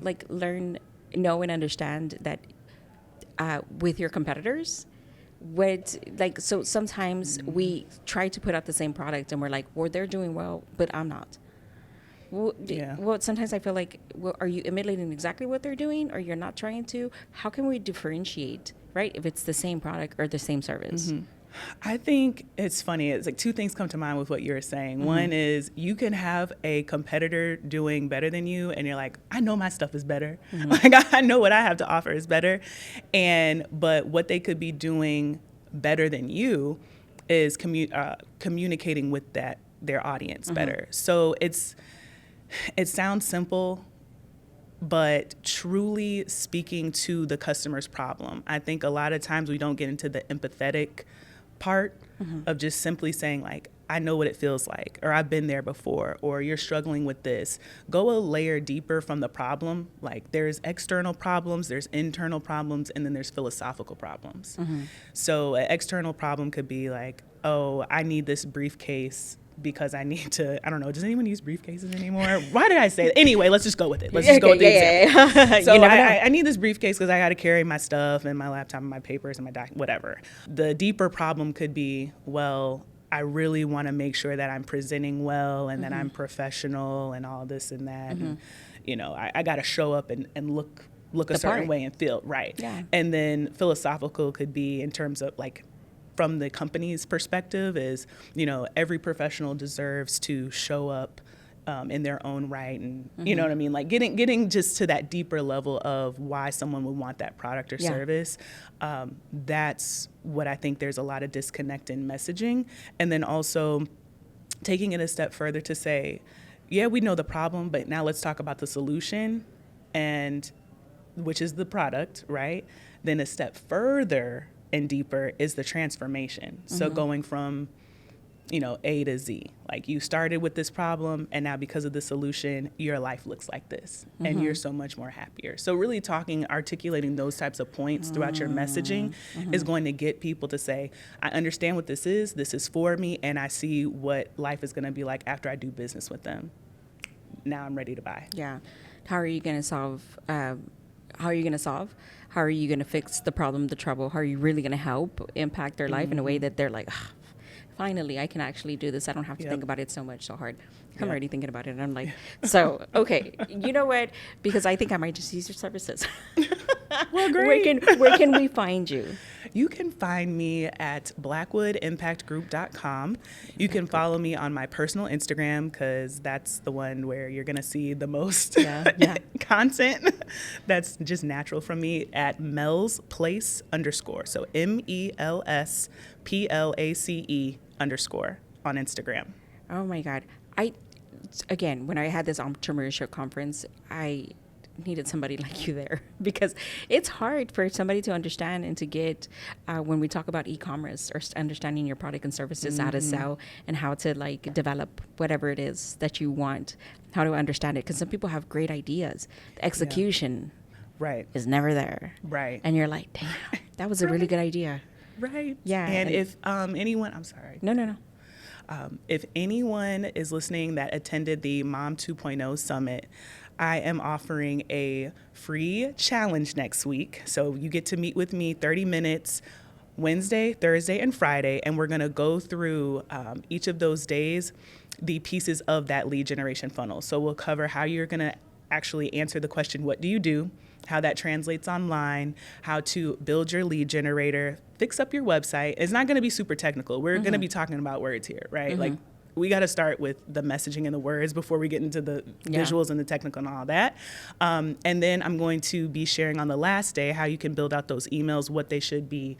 know and understand that with your competitors, so sometimes we try to put out the same product and we're like, well, they're doing well, but I'm not. Well, sometimes I feel are you emulating exactly what they're doing, or you're not trying to? How can we differentiate, right, if it's the same product or the same service? I think it's funny. It's 2 things come to mind with what you're saying. One is you can have a competitor doing better than you, and you're like, I know my stuff is better. I know what I have to offer is better. But what they could be doing better than you is communicating with their audience better. So it sounds simple, but truly speaking to the customer's problem. I think a lot of times we don't get into the empathetic part of just simply saying I know what it feels like, or I've been there before, or you're struggling with this. Go a layer deeper from the problem. There's external problems, there's internal problems, and then there's philosophical problems. So an external problem could be oh, I need this briefcase because I need to, I don't know, does anyone use briefcases anymore? Why did I say that? Anyway, let's just go with it. Let's just go with the example. So I need this briefcase because I got to carry my stuff and my laptop and my papers and my whatever. The deeper problem could be, well, I really want to make sure that I'm presenting well and that I'm professional and all this and that. And, you know, I got to show up and look a certain way and feel right. Yeah. And then philosophical could be in terms of like, from the company's perspective is, you know, every professional deserves to show up in their own right. And you know what I mean? Like getting just to that deeper level of why someone would want that product or service. That's what I think there's a lot of disconnect in messaging. And then also taking it a step further to say, yeah, we know the problem, but now let's talk about the solution, and which is the product, right? Then a step further and deeper is the transformation. So going from, you know, A to Z. Like you started with this problem, and now because of the solution, your life looks like this, and you're so much more happier. So really articulating those types of points throughout your messaging is going to get people to say, I understand what this is for me, and I see what life is gonna be like after I do business with them. Now I'm ready to buy. Yeah. How are you going to solve? How are you going to fix the problem, the trouble? How are you really going to help impact their life in a way that they're like, finally, I can actually do this. I don't have to think about it so hard. I'm already thinking about it. And I'm like, so, okay, you know what? Because I think I might just use your services. Well, great. Where can we find you? You can find me at blackwoodimpactgroup.com. You can follow me on my personal Instagram, because that's the one where you're going to see the most content that's just natural from me, at melsplace_. So MELSPLACE_ on Instagram. Oh my God. Again, when I had this entrepreneurship conference, I needed somebody like you there, because it's hard for somebody to understand and to get when we talk about e-commerce or understanding your product and services, how to sell and how to like develop whatever it is that you want, how to understand it. Because some people have great ideas. The execution is never there. Right. And you're like, damn, that was a really good idea. Right. Yeah. And if anyone, I'm sorry. No. If anyone is listening that attended the Mom 2.0 Summit, I am offering a free challenge next week. So you get to meet with me 30 minutes, Wednesday, Thursday, and Friday, and we're going to go through each of those days, the pieces of that lead generation funnel. So we'll cover how you're going to actually answer the question, what do you do? How that translates online, how to build your lead generator, fix up your website. It's not going to be super technical. We're going to be talking about words here, right? Like, we got to start with the messaging and the words before we get into the visuals and the technical and all that. And then I'm going to be sharing on the last day how you can build out those emails, what they should be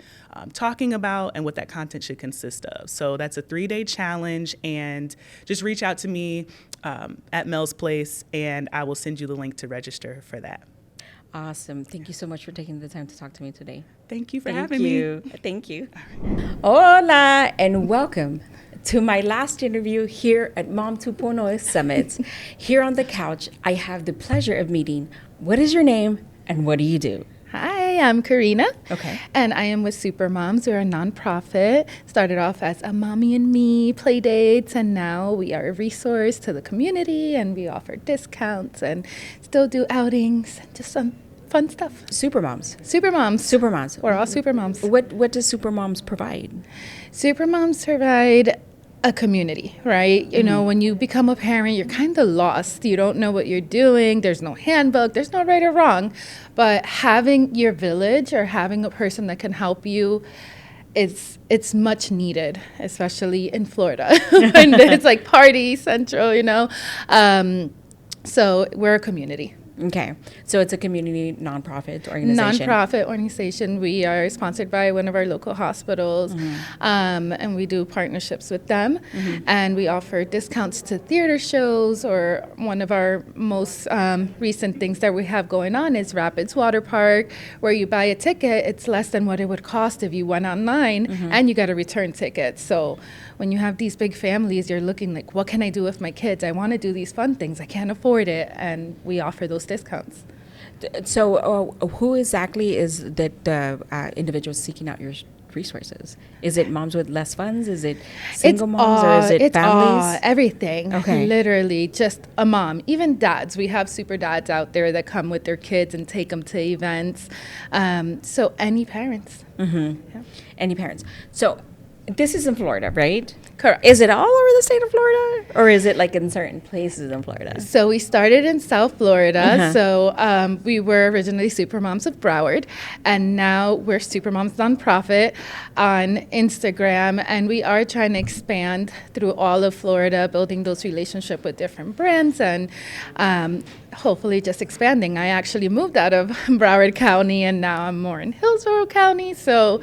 talking about, and what that content should consist of. So that's a 3-day challenge, and just reach out to me at Mel's Place, and I will send you the link to register for that. Awesome. Thank you so much for taking the time to talk to me today. Thank you for having me. Thank you. Hola, and welcome to my last interview here at Mom 2.0 Summit. Here on the couch, I have the pleasure of meeting, what is your name and what do you do? Hi, I'm Karina. Okay. And I am with Super Moms. We're a nonprofit. Started off as a mommy and me play dates, and now we are a resource to the community, and we offer discounts and still do outings, just some fun stuff. Super Moms. Super Moms. Super Moms. We're all Super Moms. What does Super Moms provide? Super Moms provide a community, right? You know, when you become a parent, you're kind of lost. You don't know what you're doing. There's no handbook. There's no right or wrong. But having your village or having a person that can help you, it's much needed, especially in Florida. And it's like party central, you know? So we're a community. Okay. So it's a community nonprofit organization. Nonprofit organization. We are sponsored by one of our local hospitals, and we do partnerships with them. And we offer discounts to theater shows, or one of our most recent things that we have going on is Rapids Water Park, where you buy a ticket, it's less than what it would cost if you went online, and you got a return ticket. So when you have these big families, you're looking like, what can I do with my kids? I want to do these fun things. I can't afford it. And we offer those discounts. So who exactly is that individual seeking out your resources? Is it moms with less funds? Is it single moms? Or is it families? Everything. Okay. Literally just a mom. Even dads. We have super dads out there that come with their kids and take them to events. So any parents. Yeah. Any parents. So this is in Florida, right? Correct. Is it all over the state of Florida, or is it like in certain places in Florida? So we started in South Florida. Uh-huh. So we were originally Supermoms of Broward, and now we're Supermoms Nonprofit on Instagram, and we are trying to expand through all of Florida, building those relationships with different brands, and hopefully just expanding. I actually moved out of Broward County, and now I'm more in Hillsborough County. So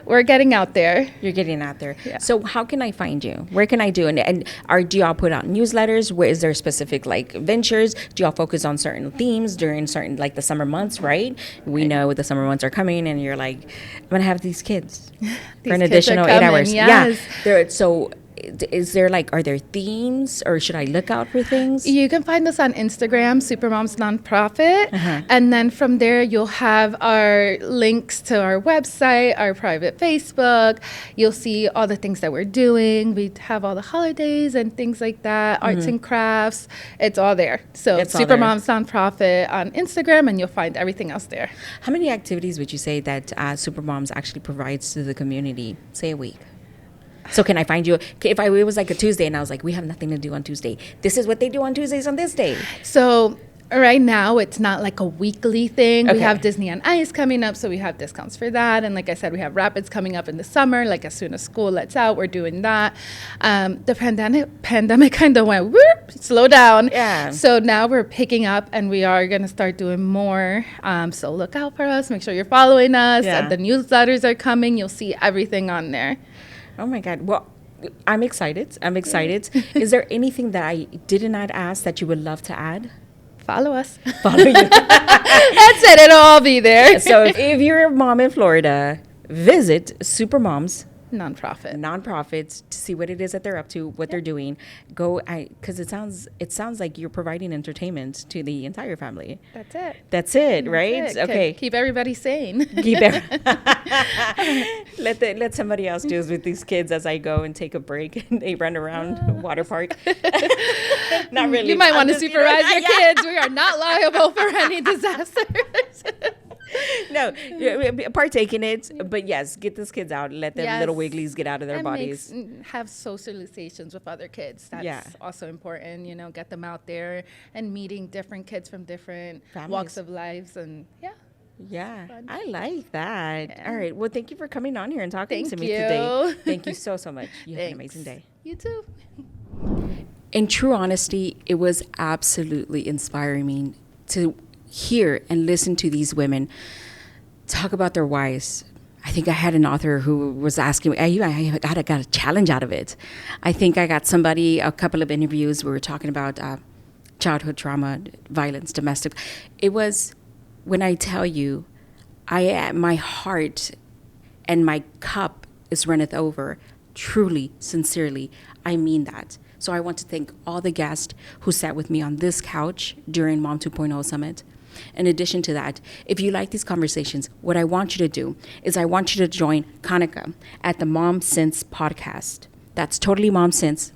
we're getting out there. You're getting out there. Yeah. So how can I find you? Where can I do? And do y'all put out newsletters? Where is there specific like ventures? Do y'all focus on certain themes during certain like the summer months, right? We know the summer months are coming, and you're like, I'm gonna have these kids for an kids are additional 8 coming, hours. yes. Yeah. So is there like, are there themes, or should I look out for things? You can find us on Instagram, Supermoms Nonprofit. Uh-huh. And then from there, you'll have our links to our website, our private Facebook. You'll see all the things that we're doing. We have all the holidays and things like that, arts and crafts. It's all there. So It's all there. Supermoms Nonprofit on Instagram, and you'll find everything else there. How many activities would you say that Supermoms actually provides to the community, say a week? So can I find you, if it was like a Tuesday and I was like, we have nothing to do on Tuesday, this is what they do on Tuesdays on this day. So right now, it's not like a weekly thing. Okay. We have Disney on Ice coming up, so we have discounts for that. And like I said, we have Rapids coming up in the summer. Like as soon as school lets out, we're doing that. The pandemic kind of went whoop, slow down. Yeah. So now we're picking up, and we are going to start doing more. So look out for us. Make sure you're following us. Yeah. The newsletters are coming. You'll see everything on there. Oh my God. Well, I'm excited. Is there anything that I did not ask that you would love to add? Follow us. Follow you. That's it. It'll all be there. So if you're a mom in Florida, visit Supermoms Nonprofits to see what it is that they're up to, what they're doing. Go, because it sounds like you're providing entertainment to the entire family. That's it. That's it, right? That's it. Okay. Keep everybody sane. Let somebody else deal with these kids as I go and take a break and they run around water park. Not really. You might want to supervise your kids. We are not liable for any disasters. No, partake in it, but yes, get these kids out. Let them little wigglies get out of their bodies. Have socializations with other kids. That's also important. Get them out there and meeting different kids from different walks of lives, and Yeah, fun. I like that. Yeah. All right. Well, thank you for coming on here and talking to me Thank today. you. Thank you so much. You have an Thanks. amazing day. You too. In true honesty, it was absolutely inspiring me to hear and listen to these women talk about their wives. I think I had an author who was asking me, I got a challenge out of it. I think I got a couple of interviews, we were talking about childhood trauma, violence, domestic. It was, when I tell you, my heart and my cup is runneth over, truly, sincerely, I mean that. So I want to thank all the guests who sat with me on this couch during Mom 2.0 Summit. In addition to that, if you like these conversations, what I want you to do is I want you to join Kanika at the Mom Sense podcast. That's Totally Mom Sense.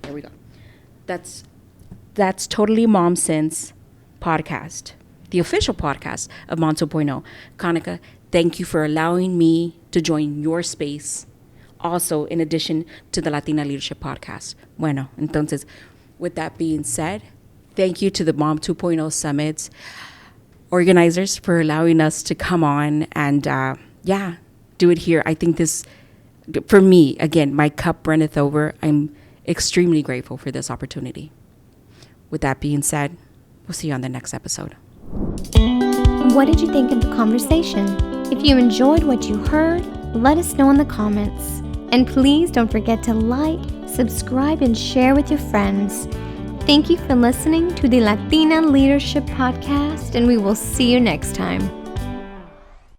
There we go. That's Totally Mom Sense podcast, the official podcast of Mom 2.0. Kanika, thank you for allowing me to join your space. Also, in addition to the Latina Leadership Podcast. Bueno, entonces, with that being said, thank you to the Mom 2.0 Summits organizers for allowing us to come on and, do it here. I think this, for me, again, my cup runneth over. I'm extremely grateful for this opportunity. With that being said, we'll see you on the next episode. What did you think of the conversation? If you enjoyed what you heard, let us know in the comments. And please don't forget to like, subscribe, and share with your friends. Thank you for listening to the Latina Leadership Podcast, and we will see you next time.